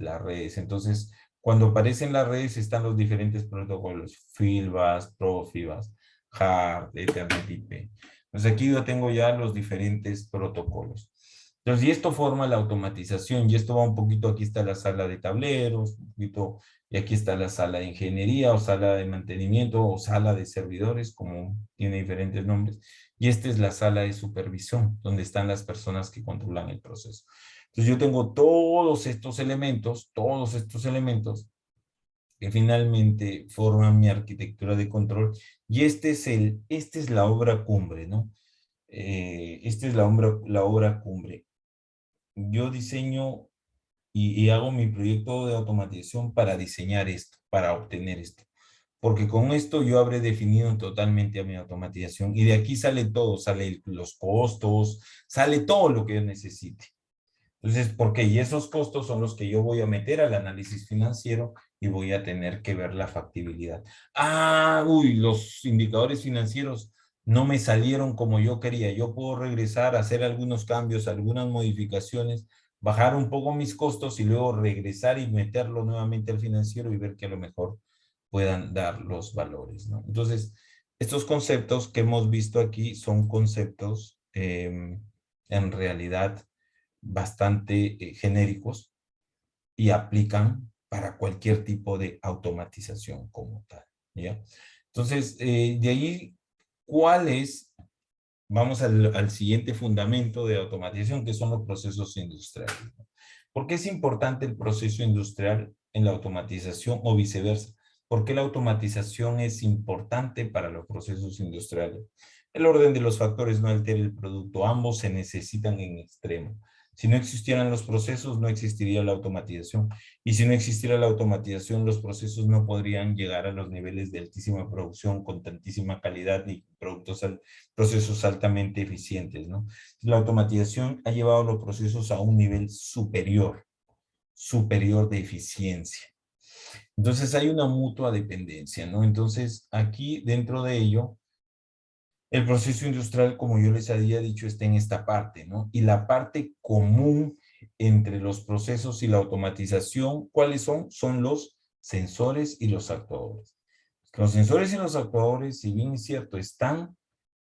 Entonces, cuando aparecen las redes están los diferentes protocolos, Fieldbus, Profibus, hard, Ethernet IP. Entonces aquí yo tengo ya los diferentes protocolos. Entonces, y esto forma la automatización, y esto va un poquito, aquí está la sala de tableros, un poquito, y aquí está la sala de ingeniería, o sala de mantenimiento, o sala de servidores, como tiene diferentes nombres, y esta es la sala de supervisión, donde están las personas que controlan el proceso. Entonces yo tengo todos estos elementos, que finalmente forman mi arquitectura de control, y esta es la obra cumbre, ¿no? Esta es la obra cumbre. Yo diseño y hago mi proyecto de automatización para diseñar esto, para obtener esto. Porque con esto yo habré definido totalmente a mi automatización y de aquí sale todo, sale los costos, sale todo lo que yo necesite. Entonces, ¿por qué? Y esos costos son los que yo voy a meter al análisis financiero y voy a tener que ver la factibilidad. Los indicadores financieros no me salieron como yo quería. Yo puedo regresar, hacer algunos cambios, algunas modificaciones, bajar un poco mis costos y luego regresar y meterlo nuevamente al financiero y ver que a lo mejor puedan dar los valores, ¿no? Entonces, estos conceptos que hemos visto aquí son conceptos en realidad bastante genéricos y aplican para cualquier tipo de automatización como tal, ¿ya? Entonces, de ahí, ¿cuál es? Vamos al siguiente fundamento de automatización, que son los procesos industriales. ¿Por qué es importante el proceso industrial en la automatización o viceversa? ¿Por qué la automatización es importante para los procesos industriales? El orden de los factores no altera el producto, ambos se necesitan en extremo. Si no existieran los procesos, no existiría la automatización. Y si no existiera la automatización, los procesos no podrían llegar a los niveles de altísima producción con tantísima calidad ni procesos altamente eficientes, ¿no? La automatización ha llevado los procesos a un nivel superior de eficiencia. Entonces hay una mutua dependencia, ¿no? Entonces aquí dentro de ello, el proceso industrial, como yo les había dicho, está en esta parte, ¿no? Y la parte común entre los procesos y la automatización, ¿cuáles son? Son los sensores y los actuadores. Los sensores y los actuadores, si bien es cierto, están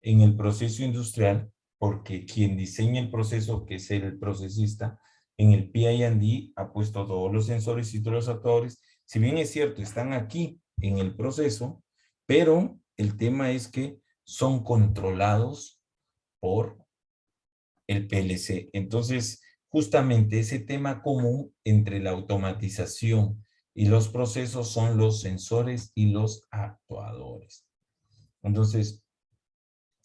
en el proceso industrial, porque quien diseña el proceso, que es el procesista, en el P&D ha puesto todos los sensores y todos los actuadores. Si bien es cierto, están aquí en el proceso, pero el tema es que son controlados por el PLC. Entonces, justamente ese tema común entre la automatización y los procesos son los sensores y los actuadores. Entonces,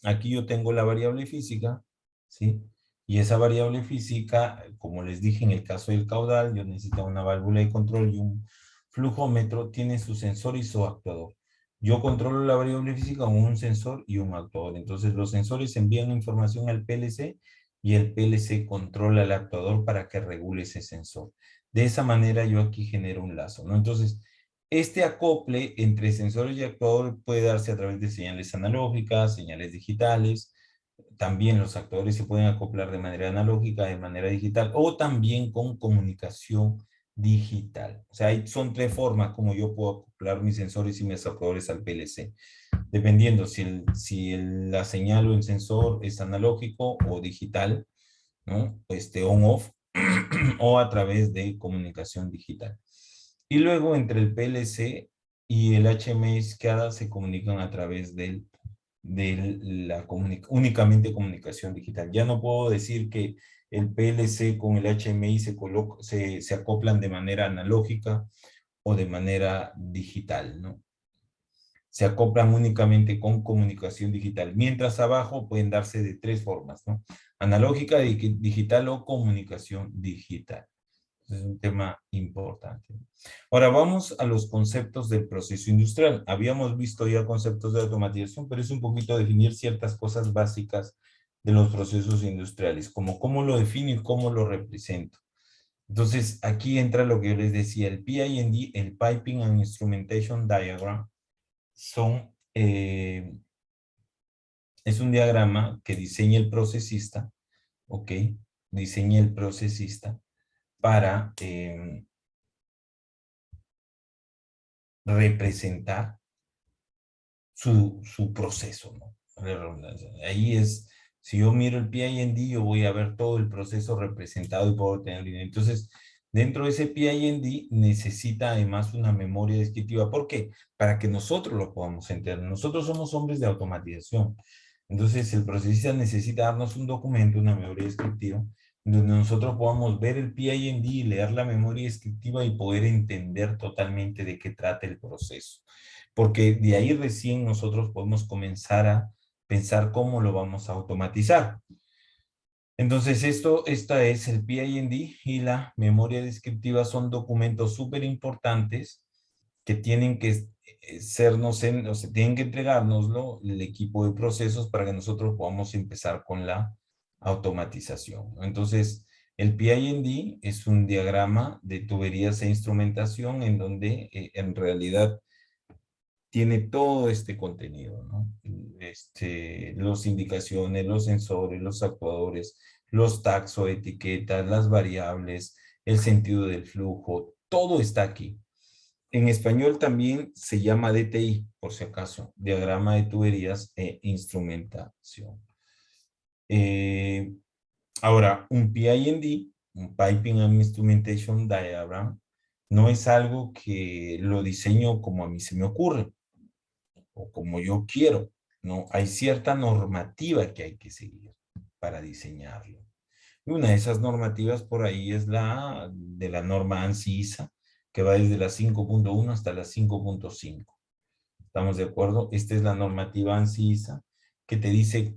aquí yo tengo la variable física, ¿sí? Y esa variable física, como les dije en el caso del caudal, yo necesito una válvula de control y un flujómetro, tiene su sensor y su actuador. Yo controlo la variable física con un sensor y un actuador. Entonces los sensores envían información al PLC y el PLC controla el actuador para que regule ese sensor. De esa manera yo aquí genero un lazo, ¿no? Entonces, este acople entre sensores y actuador puede darse a través de señales analógicas, señales digitales. También los actuadores se pueden acoplar de manera analógica, de manera digital, o también con comunicación digital. O sea, son tres formas como yo puedo acoplar mis sensores y mis actuadores al PLC. Dependiendo si la señal o el sensor es analógico o digital, ¿no? On-off, o a través de comunicación digital. Y luego entre el PLC y el HMI SCADA se comunican a través de únicamente comunicación digital. Ya no puedo decir que el PLC con el HMI se acoplan de manera analógica o de manera digital, ¿no? Se acoplan únicamente con comunicación digital. Mientras abajo pueden darse de tres formas, ¿no? Analógica, digital o comunicación digital. Es un tema importante. Ahora vamos a los conceptos del proceso industrial. Habíamos visto ya conceptos de automatización, pero es un poquito definir ciertas cosas básicas de los procesos industriales, como cómo lo defino y cómo lo represento. Entonces, aquí entra lo que yo les decía, el PID, el Piping and Instrumentation Diagram, es un diagrama que diseña el procesista, ¿ok? Diseña el procesista para representar su proceso, ¿no? La redundancia. Ahí es, si yo miro el PIND, yo voy a ver todo el proceso representado y puedo tener línea. Entonces, dentro de ese PIND necesita además una memoria descriptiva. ¿Por qué? Para que nosotros lo podamos entender. Nosotros somos hombres de automatización. Entonces, el procesista necesita darnos un documento, una memoria descriptiva, donde nosotros podamos ver el PIND y leer la memoria descriptiva y poder entender totalmente de qué trata el proceso. Porque de ahí recién nosotros podemos comenzar a pensar cómo lo vamos a automatizar. Entonces, esta es el PIND y la memoria descriptiva son documentos súper importantes que tienen que o se tienen que entregárnoslo el equipo de procesos para que nosotros podamos empezar con la automatización. Entonces, el PIND es un diagrama de tuberías e instrumentación en donde en realidad tiene todo este contenido, ¿no? Las indicaciones, los sensores, los actuadores, los tags o etiquetas, las variables, el sentido del flujo, todo está aquí. En español también se llama DTI, por si acaso, diagrama de tuberías e instrumentación. Ahora, un PIND, un Piping and Instrumentation Diagram, no es algo que lo diseño como a mí se me ocurre o como yo quiero, ¿no? Hay cierta normativa que hay que seguir para diseñarlo. Y una de esas normativas por ahí es la de la norma ANSI-ISA, que va desde la 5.1 hasta la 5.5. ¿Estamos de acuerdo? Esta es la normativa ANSI-ISA, que te dice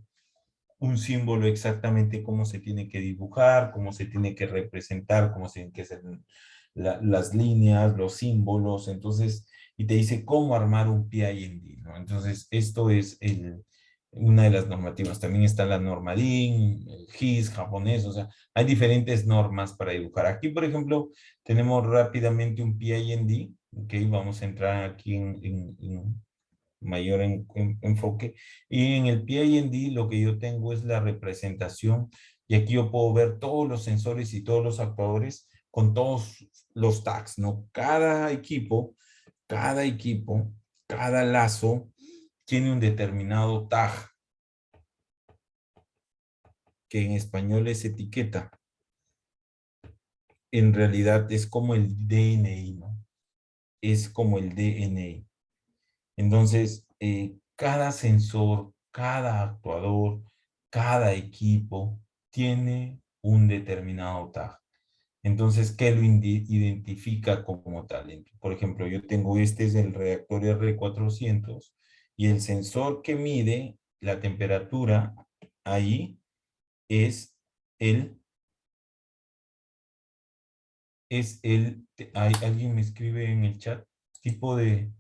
un símbolo exactamente cómo se tiene que dibujar, cómo se tiene que representar, cómo se tienen que hacer las líneas, los símbolos, entonces, y te dice cómo armar un PIND, ¿no? Entonces, esto es una de las normativas. También está la norma DIN, el GIS japonés, o sea, hay diferentes normas para dibujar. Aquí, por ejemplo, tenemos rápidamente un PIND, ok, vamos a entrar aquí en mayor enfoque, y en el PIND lo que yo tengo es la representación, y aquí yo puedo ver todos los sensores y todos los actuadores con todos los tags, ¿no? Cada equipo, cada lazo tiene un determinado tag, que en español es etiqueta. En realidad es como el DNI, ¿no? Es como el DNI. Entonces, cada sensor, cada actuador, cada equipo tiene un determinado tag. Entonces, ¿qué lo identifica como tal? Por ejemplo, yo tengo este es el reactor R400 y el sensor que mide la temperatura ahí es alguien me escribe en el chat, tipo de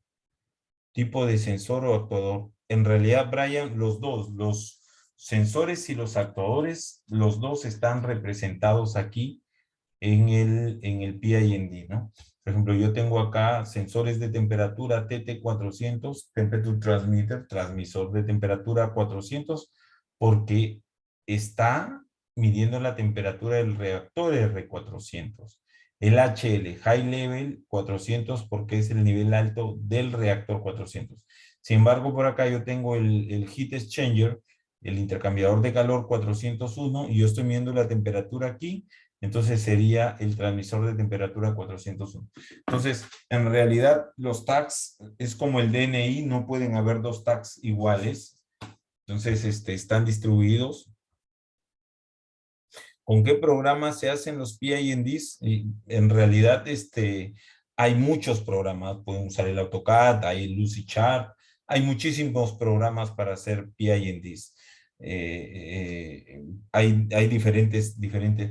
sensor o actuador. En realidad, Brian, los sensores y los actuadores, los dos están representados aquí en el PIND, ¿no? Por ejemplo, yo tengo acá sensores de temperatura TT400, Temperature Transmitter, transmisor de temperatura 400, porque está midiendo la temperatura del reactor R400. El HL, High Level 400, porque es el nivel alto del reactor 400. Sin embargo, por acá yo tengo el Heat Exchanger, el intercambiador de calor 401, y yo estoy midiendo la temperatura aquí, entonces sería el transmisor de temperatura 401. Entonces, en realidad, los tags es como el DNI, no pueden haber dos tags iguales. Entonces, están distribuidos. ¿Con qué programas se hacen los PINDs? Y en realidad, hay muchos programas. Pueden usar el AutoCAD, hay el Lucidchart, hay muchísimos programas para hacer PINDs. Hay diferentes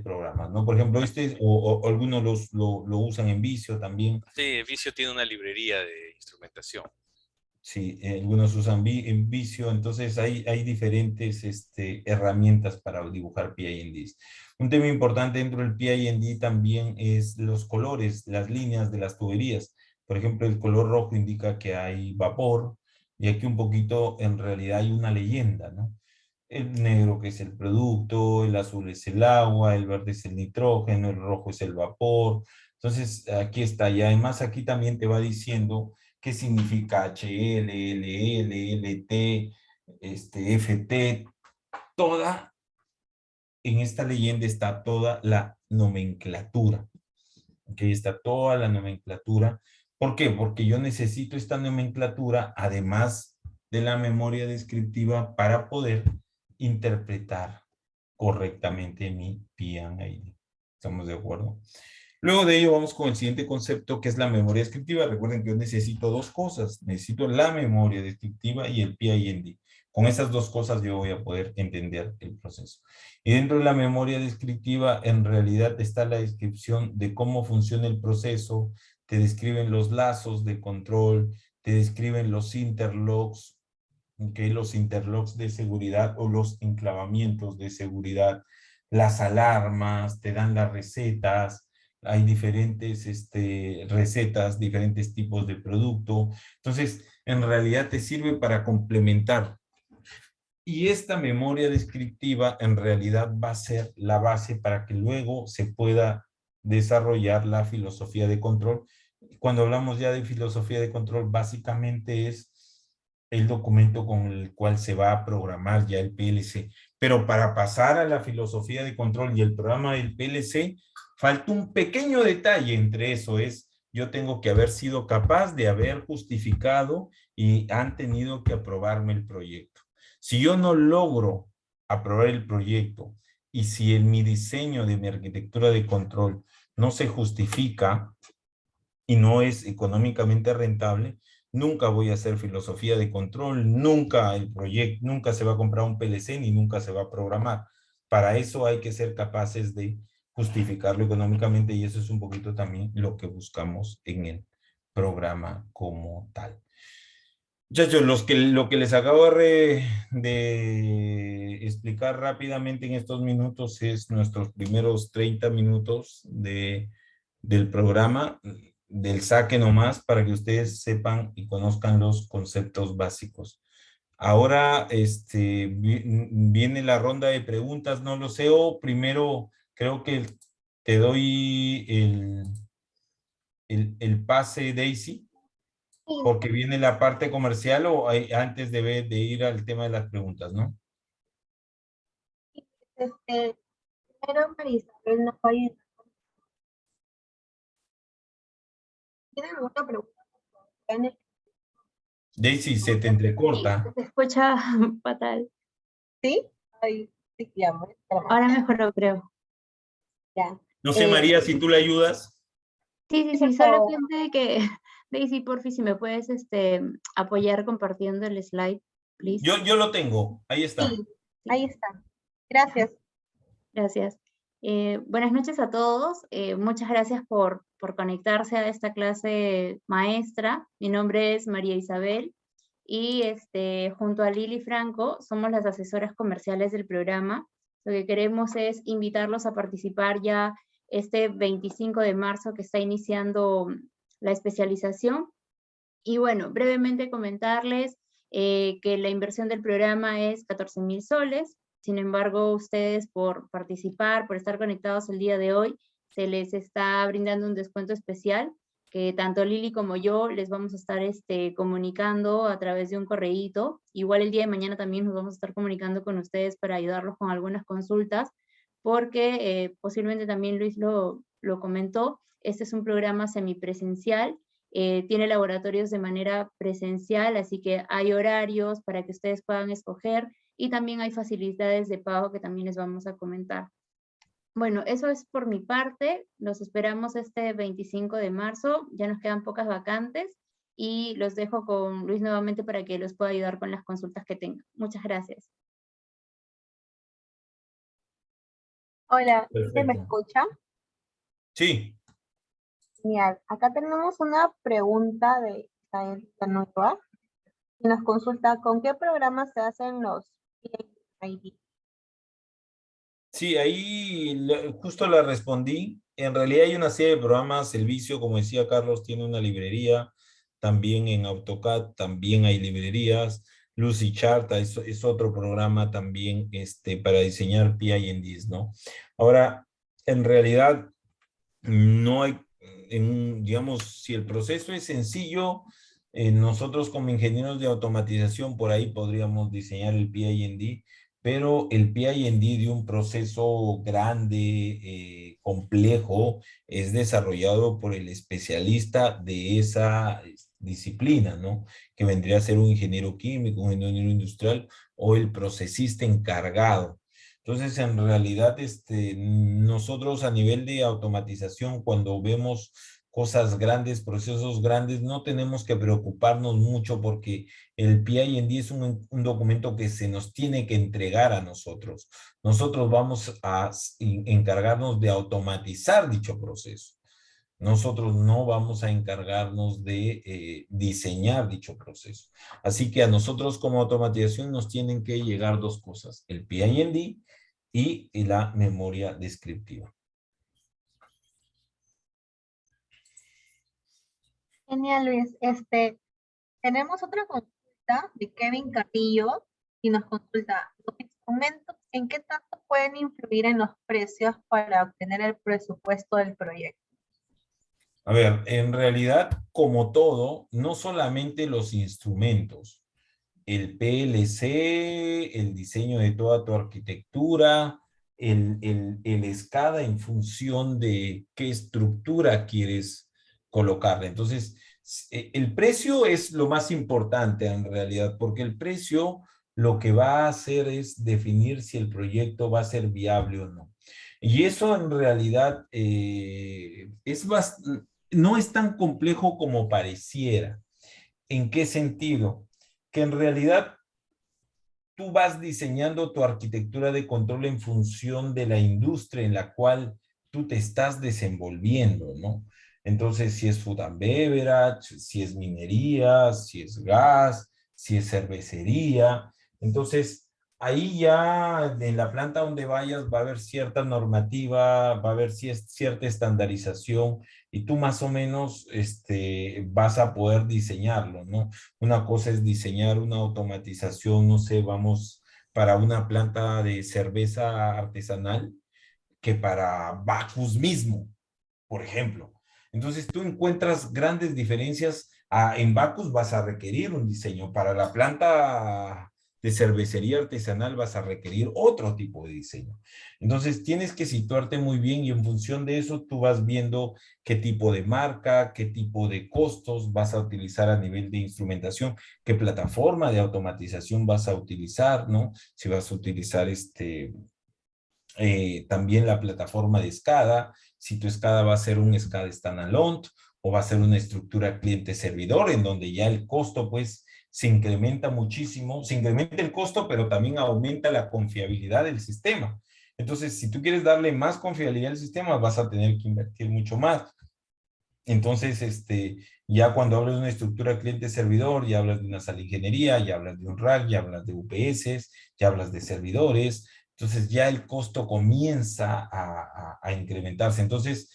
programas, ¿no? Por ejemplo, o algunos lo usan en Visio también. Sí, Visio tiene una librería de instrumentación. Sí, algunos usan en Visio, entonces hay diferentes herramientas para dibujar PINDs. Un tema importante dentro del PIND también es los colores, las líneas de las tuberías. Por ejemplo, el color rojo indica que hay vapor, y aquí un poquito en realidad hay una leyenda, ¿no? El negro que es el producto, el azul es el agua, el verde es el nitrógeno, el rojo es el vapor. Entonces, aquí está. Y además aquí también te va diciendo qué significa HL, LL, LT, FT, toda, en esta leyenda está toda la nomenclatura. Aquí está toda la nomenclatura. ¿Por qué? Porque yo necesito esta nomenclatura, además de la memoria descriptiva, para poder interpretar correctamente mi P&ID. ¿Estamos de acuerdo? Luego de ello vamos con el siguiente concepto, que es la memoria descriptiva. Recuerden que yo necesito dos cosas. Necesito la memoria descriptiva y el PID. Con esas dos cosas yo voy a poder entender el proceso. Y dentro de la memoria descriptiva, en realidad está la descripción de cómo funciona el proceso, te describen los lazos de control, te describen los interlocks, los interlocks de seguridad o los enclavamientos de seguridad, las alarmas, te dan las recetas, hay diferentes recetas, diferentes tipos de producto. Entonces, en realidad te sirve para complementar. Y esta memoria descriptiva en realidad va a ser la base para que luego se pueda desarrollar la filosofía de control. Cuando hablamos ya de filosofía de control, básicamente es el documento con el cual se va a programar ya el PLC. Pero para pasar a la filosofía de control y el programa del PLC, falta un pequeño detalle entre eso, es yo tengo que haber sido capaz de haber justificado y han tenido que aprobarme el proyecto. Si yo no logro aprobar el proyecto y si en mi diseño de mi arquitectura de control no se justifica y no es económicamente rentable, nunca voy a hacer filosofía de control, nunca el proyecto, nunca se va a comprar un PLC ni nunca se va a programar. Para eso hay que ser capaces de justificarlo económicamente y eso es un poquito también lo que buscamos en el programa como tal. Muchachos, lo que les acabo de explicar rápidamente en estos minutos es nuestros primeros 30 minutos del programa, del saque nomás, para que ustedes sepan y conozcan los conceptos básicos. Ahora viene la ronda de preguntas, no lo sé, o primero creo que te doy el pase, Daisy. Porque viene la parte comercial o antes de ir al tema de las preguntas, ¿no? Primero María Isabel nos va a ayudar. ¿Tienen alguna pregunta? Daisy, se te entrecorta. Se escucha fatal. ¿Sí? Ay, sí, ya, Ahora mejoró, creo. ya. No sé, María, si tú le ayudas. Sí, por favor. solamente que, Daisy, porfi, si me puedes apoyar compartiendo el slide, please. Yo lo tengo, ahí está. Sí, ahí está. Gracias. Gracias. Buenas noches a todos. Muchas gracias por conectarse a esta clase maestra. Mi nombre es María Isabel y junto a Lili Franco somos las asesoras comerciales del programa. Lo que queremos es invitarlos a participar ya este 25 de marzo que está iniciando la especialización. Y bueno, brevemente comentarles que la inversión del programa es 14,000 soles. Sin embargo, ustedes por participar, por estar conectados el día de hoy, se les está brindando un descuento especial que tanto Lili como yo les vamos a estar comunicando a través de un correíto. Igual el día de mañana también nos vamos a estar comunicando con ustedes para ayudarlos con algunas consultas, porque posiblemente también Luis lo comentó, este es un programa semipresencial, tiene laboratorios de manera presencial, así que hay horarios para que ustedes puedan escoger y también hay facilidades de pago que también les vamos a comentar. Bueno, eso es por mi parte, los esperamos este 25 de marzo, ya nos quedan pocas vacantes y los dejo con Luis nuevamente para que los pueda ayudar con las consultas que tengan. Muchas gracias. Hola, ¿se me Perfecto. escucha? Sí. Genial. Acá tenemos una pregunta de esta nueva. Y nos consulta, ¿con qué programa se hacen los PID? Sí, ahí justo la respondí. En realidad hay una serie de programas, el Vicio, como decía Carlos, tiene una librería, también en AutoCAD también hay librerías, Lucidchart es otro programa también para diseñar PIDs, ¿no? Ahora, en realidad no hay, digamos, si el proceso es sencillo, nosotros como ingenieros de automatización por ahí podríamos diseñar el PID, pero el PID de un proceso grande, complejo, es desarrollado por el especialista de esa disciplina, ¿no? Que vendría a ser un ingeniero químico, un ingeniero industrial o el procesista encargado. Entonces, en realidad, nosotros a nivel de automatización, cuando vemos cosas grandes, procesos grandes, no tenemos que preocuparnos mucho porque el PID es un documento que se nos tiene que entregar a nosotros. Nosotros vamos a encargarnos de automatizar dicho proceso. Nosotros no vamos a encargarnos de diseñar dicho proceso. Así que a nosotros como automatización nos tienen que llegar dos cosas, el PID y la memoria descriptiva. Genial, Luis. Tenemos otra consulta de Kevin Carrillo y nos consulta, ¿los instrumentos en qué tanto pueden influir en los precios para obtener el presupuesto del proyecto? A ver, en realidad, como todo, no solamente los instrumentos, el PLC, el diseño de toda tu arquitectura, el SCADA en función de qué estructura quieres colocarle. Entonces, el precio es lo más importante en realidad, porque el precio lo que va a hacer es definir si el proyecto va a ser viable o no. Y eso en realidad no es tan complejo como pareciera. ¿En qué sentido? Que en realidad tú vas diseñando tu arquitectura de control en función de la industria en la cual tú te estás desenvolviendo, ¿no? Entonces, si es food and beverage, si es minería, si es gas, si es cervecería. Entonces, ahí ya en la planta donde vayas va a haber cierta normativa, va a haber cierta estandarización y tú más o menos vas a poder diseñarlo, ¿no? Una cosa es diseñar una automatización, no sé, vamos para una planta de cerveza artesanal que para Bacchus mismo, por ejemplo. Entonces tú encuentras grandes diferencias. En Bacchus vas a requerir un diseño. Para la planta de cervecería artesanal vas a requerir otro tipo de diseño. Entonces tienes que situarte muy bien y en función de eso tú vas viendo qué tipo de marca, qué tipo de costos vas a utilizar a nivel de instrumentación, qué plataforma de automatización vas a utilizar, ¿no? Si vas a utilizar también la plataforma de SCADA, si tu SCADA va a ser un SCADA standalone o va a ser una estructura cliente-servidor en donde ya el costo pues se incrementa muchísimo, se incrementa el costo, pero también aumenta la confiabilidad del sistema. Entonces, si tú quieres darle más confiabilidad al sistema, vas a tener que invertir mucho más. Entonces, ya cuando hablas de una estructura cliente-servidor, ya hablas de una sala de ingeniería, ya hablas de un rack, ya hablas de UPS, ya hablas de servidores. Entonces, ya el costo comienza a incrementarse. Entonces,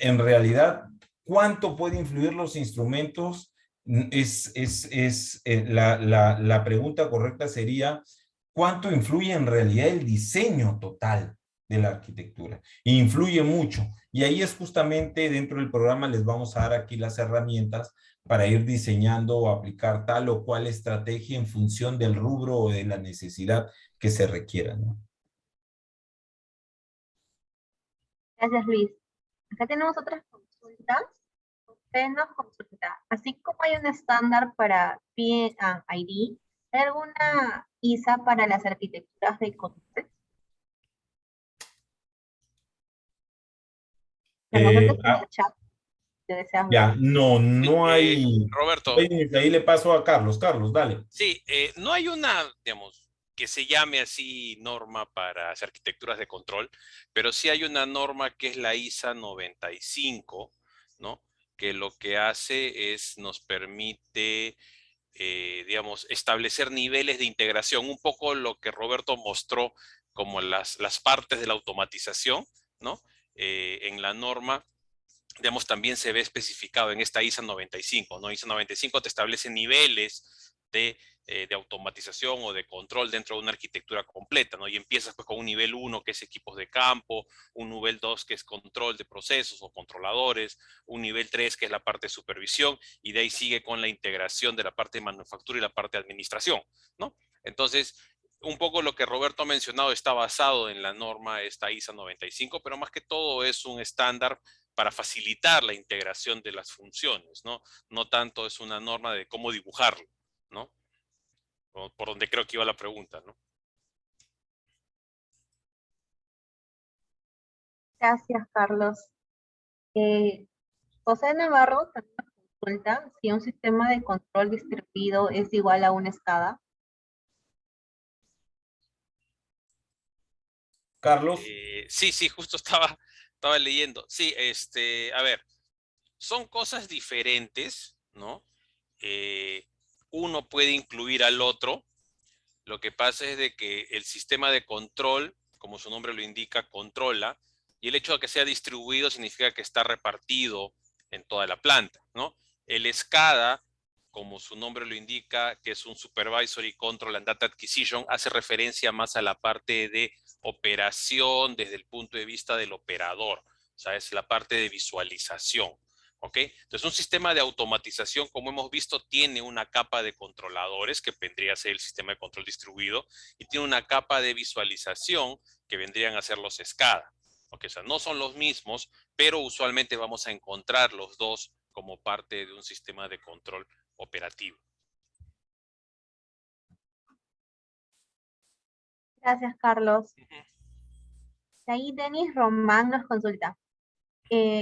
en realidad, ¿cuánto pueden influir los instrumentos? La pregunta correcta sería, ¿cuánto influye en realidad el diseño total de la arquitectura? Influye mucho. Y ahí es justamente dentro del programa les vamos a dar aquí las herramientas para ir diseñando o aplicar tal o cual estrategia en función del rubro o de la necesidad que se requiera, ¿no? Gracias, Luis. Acá tenemos otras consultas. Usted nos consulta, así como hay un estándar para PID, ¿hay alguna ISA para las arquitecturas de control? Ya, no hay. Roberto. Ahí le paso a Carlos. Carlos, dale. Sí, no hay una, digamos, que se llame así norma para las arquitecturas de control, pero sí hay una norma que es la ISA 95, ¿no? Que lo que hace es, nos permite, digamos, establecer niveles de integración, un poco lo que Roberto mostró como las partes de la automatización, ¿no? En la norma, digamos, también se ve especificado en esta ISA 95, ¿no? ISA 95 te establece niveles de automatización o de control dentro de una arquitectura completa, ¿no? Y empiezas pues con un nivel 1 que es equipos de campo, un nivel 2 que es control de procesos o controladores, un nivel 3 que es la parte de supervisión, y de ahí sigue con la integración de la parte de manufactura y la parte de administración, ¿no? Entonces, un poco lo que Roberto ha mencionado está basado en la norma esta ISA 95, pero más que todo es un estándar para facilitar la integración de las funciones, ¿no? No tanto es una norma de cómo dibujarlo, ¿no? Por donde creo que iba la pregunta, ¿no? Gracias, Carlos. José Navarro también nos consulta si un sistema de control distribuido es igual a una escala. Carlos. Sí, justo estaba leyendo. Sí, a ver, son cosas diferentes, ¿no? Uno puede incluir al otro. Lo que pasa es de que el sistema de control, como su nombre lo indica, controla, y el hecho de que sea distribuido significa que está repartido en toda la planta, ¿no? El SCADA, como su nombre lo indica, que es un Supervisory Control and Data Acquisition, hace referencia más a la parte de operación desde el punto de vista del operador, o sea, es la parte de visualización. ¿Ok? Entonces, un sistema de automatización, como hemos visto, tiene una capa de controladores, que vendría a ser el sistema de control distribuido, y tiene una capa de visualización, que vendrían a ser los SCADA. ¿Ok? O sea, no son los mismos, pero usualmente vamos a encontrar los dos como parte de un sistema de control operativo. Gracias, Carlos. De ahí Denis Román nos consulta.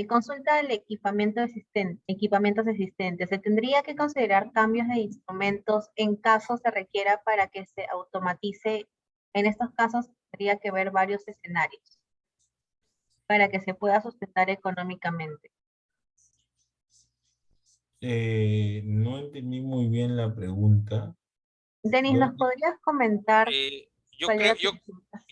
Consulta el equipamientos existentes. ¿Se tendría que considerar cambios de instrumentos en caso se requiera para que se automatice? En estos casos, tendría que ver varios escenarios para que se pueda sustentar económicamente. No entendí muy bien la pregunta. Denis, ¿nos podrías comentar?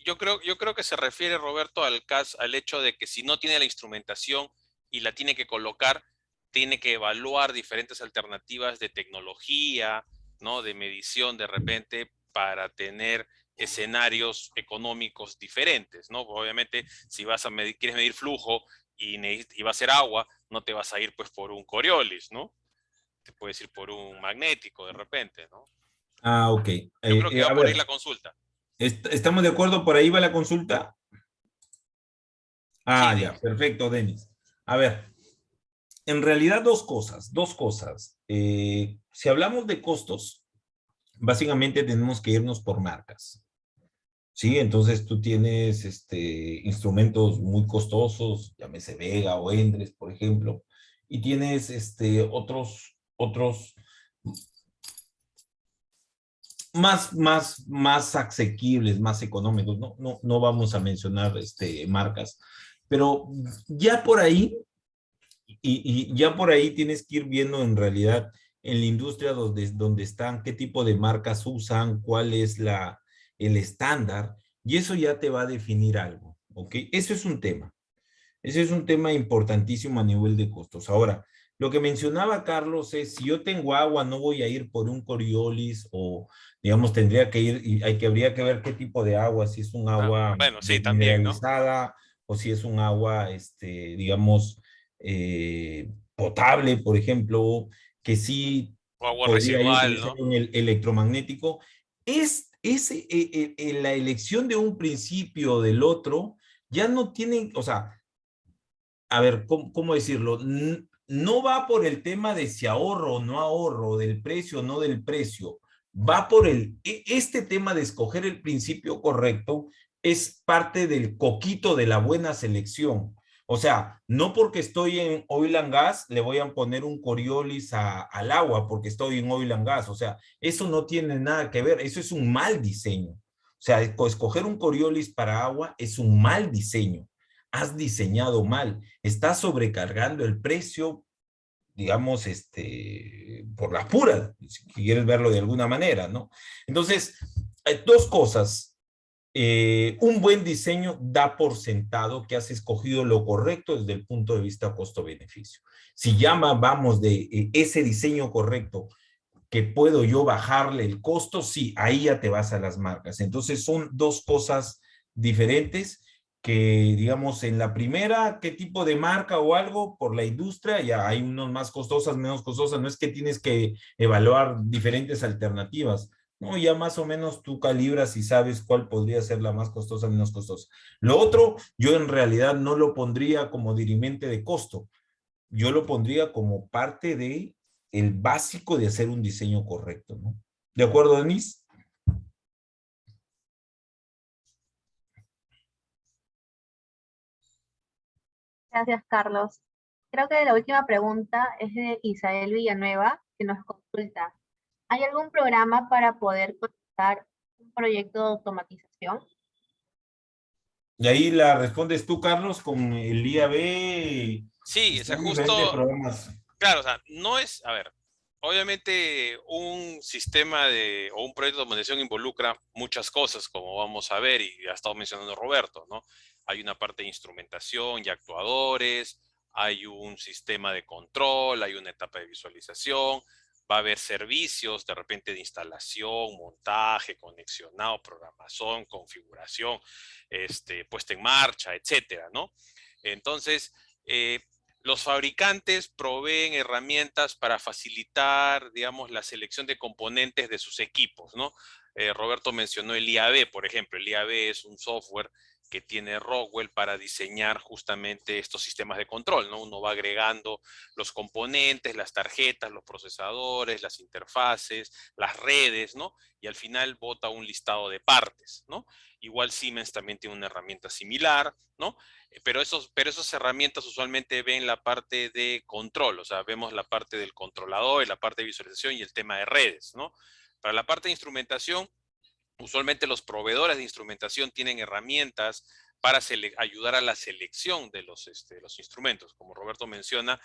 Yo creo que se refiere, Roberto, al hecho de que si no tiene la instrumentación y la tiene que colocar, tiene que evaluar diferentes alternativas de tecnología, ¿no? De medición de repente para tener escenarios económicos diferentes, ¿no? Obviamente, si quieres medir flujo y va a ser agua, no te vas a ir pues por un Coriolis, ¿no? Te puedes ir por un magnético de repente, ¿no? Ah, ok. Yo creo que va a por ver, ahí la consulta. ¿estamos de acuerdo? ¿Por ahí va la consulta? Ah, Sí, ya, perfecto, Denis. A ver, en realidad dos cosas. Si hablamos de costos, básicamente tenemos que irnos por marcas. Sí, entonces tú tienes instrumentos muy costosos, llámese Vega o Endres, por ejemplo, y tienes otros más asequibles, más económicos. No vamos a mencionar marcas, pero ya por ahí, y ya por ahí tienes que ir viendo en realidad en la industria donde están, qué tipo de marcas usan, cuál es el estándar, y eso ya te va a definir algo, ¿ok? Eso es un tema. Ese es un tema importantísimo a nivel de costos. Ahora, lo que mencionaba Carlos es, si yo tengo agua, no voy a ir por un Coriolis o, digamos, tendría que ir, y habría que ver qué tipo de agua, si es un agua bueno, sí, también, ¿no? desmineralizada o si es un agua, digamos, potable, por ejemplo, que sí O agua podría yo residual, utilizar ¿no? un electromagnético. La elección de un principio o del otro ya no tienen, o sea, a ver, ¿cómo decirlo? No va por el tema de si ahorro o no ahorro, del precio o no del precio. Va por este tema de escoger el principio correcto, es parte del coquito de la buena selección. O sea, no porque estoy en oil and gas le voy a poner un Coriolis al agua porque estoy en oil and gas. O sea, eso no tiene nada que ver. Eso es un mal diseño. O sea, escoger un Coriolis para agua es un mal diseño. Has diseñado mal, estás sobrecargando el precio, digamos, por las puras, si quieres verlo de alguna manera, ¿no? Entonces, dos cosas. Un buen diseño da por sentado que has escogido lo correcto desde el punto de vista costo-beneficio. Si vamos de ese diseño correcto, que puedo yo bajarle el costo, sí, ahí ya te vas a las marcas. Entonces son dos cosas diferentes que, digamos, en la primera, qué tipo de marca o algo, por la industria, ya hay unos más costosas, menos costosas, no es que tienes que evaluar diferentes alternativas, no, ya más o menos tú calibras y sabes cuál podría ser la más costosa, menos costosa. Lo otro, yo en realidad no lo pondría como dirimente de costo, yo lo pondría como parte de el básico de hacer un diseño correcto, ¿no? ¿De acuerdo, Denise? Gracias, Carlos. Creo que la última pregunta es de Isabel Villanueva, que nos consulta. ¿Hay algún programa para poder cotizar un proyecto de automatización? Y ahí la respondes tú, Carlos, con el IAB. Sí, o sea, Están diferentes justo, programas. claro, o sea, no es, a ver, obviamente un sistema o un proyecto de automatización involucra muchas cosas, como vamos a ver y ha estado mencionando Roberto, ¿no? Hay una parte de instrumentación y actuadores, hay un sistema de control, hay una etapa de visualización, va a haber servicios de repente de instalación, montaje, conexionado, programación, configuración, puesta en marcha, etcétera, ¿no? Entonces, los fabricantes proveen herramientas para facilitar, digamos, la selección de componentes de sus equipos, ¿no? Roberto mencionó el IAB, por ejemplo. El IAB es un software que tiene Rockwell para diseñar justamente estos sistemas de control, ¿no? Uno va agregando los componentes, las tarjetas, los procesadores, las interfaces, las redes, ¿no? Y al final bota un listado de partes, ¿no? Igual Siemens también tiene una herramienta similar, ¿no? Pero esas herramientas usualmente ven la parte de control, o sea, vemos la parte del controlador, la parte de visualización y el tema de redes, ¿no? Para la parte de instrumentación, usualmente los proveedores de instrumentación tienen herramientas para ayudar a la selección de los instrumentos. Como Roberto menciona,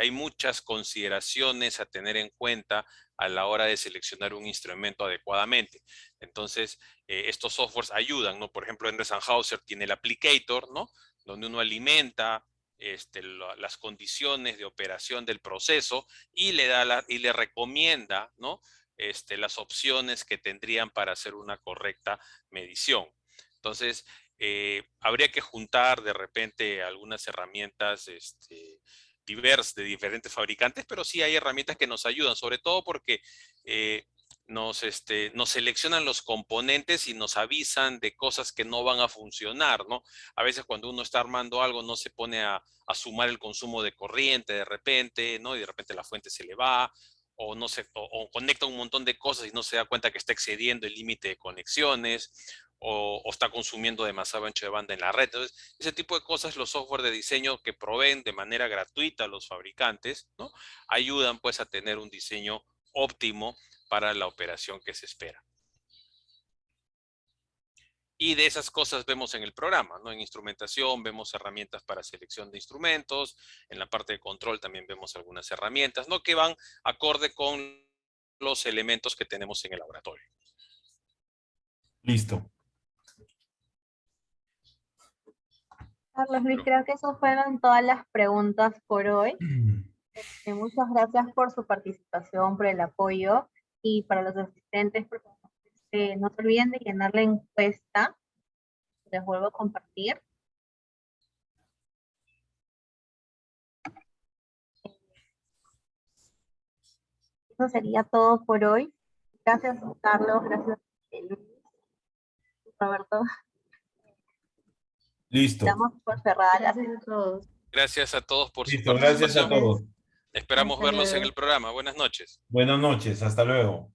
hay muchas consideraciones a tener en cuenta a la hora de seleccionar un instrumento adecuadamente. Entonces, estos softwares ayudan, ¿no? Por ejemplo, Endres & Hauser tiene el Applicator, ¿no? Donde uno alimenta las condiciones de operación del proceso y le recomienda, ¿no? Las opciones que tendrían para hacer una correcta medición. Entonces, habría que juntar de repente algunas herramientas de diferentes fabricantes, pero sí hay herramientas que nos ayudan, sobre todo porque nos seleccionan los componentes y nos avisan de cosas que no van a funcionar, ¿no? A veces cuando uno está armando algo no se pone a sumar el consumo de corriente de repente, ¿no? Y de repente la fuente se le va, o, no se, o conecta un montón de cosas y no se da cuenta que está excediendo el límite de conexiones, o está consumiendo demasiado ancho de banda en la red. Entonces, ese tipo de cosas, los software de diseño que proveen de manera gratuita a los fabricantes, ¿no? Ayudan pues a tener un diseño óptimo para la operación que se espera. Y de esas cosas vemos en el programa, ¿no? En instrumentación vemos herramientas para selección de instrumentos, en la parte de control también vemos algunas herramientas, ¿no? Que van acorde con los elementos que tenemos en el laboratorio. Listo. Carlos Luis, creo que esas fueron todas las preguntas por hoy. Muchas gracias por su participación, por el apoyo, y para los asistentes, por favor, no se olviden de llenar la encuesta. Les vuelvo a compartir. Eso sería todo por hoy. Gracias, Carlos. Gracias, Luis. Roberto. Listo. Damos por cerrada la Gracias a todos. Gracias a todos por su Listo, gracias a participación. todos. Esperamos Hasta verlos en luego. el programa. Buenas noches. Buenas noches, hasta luego.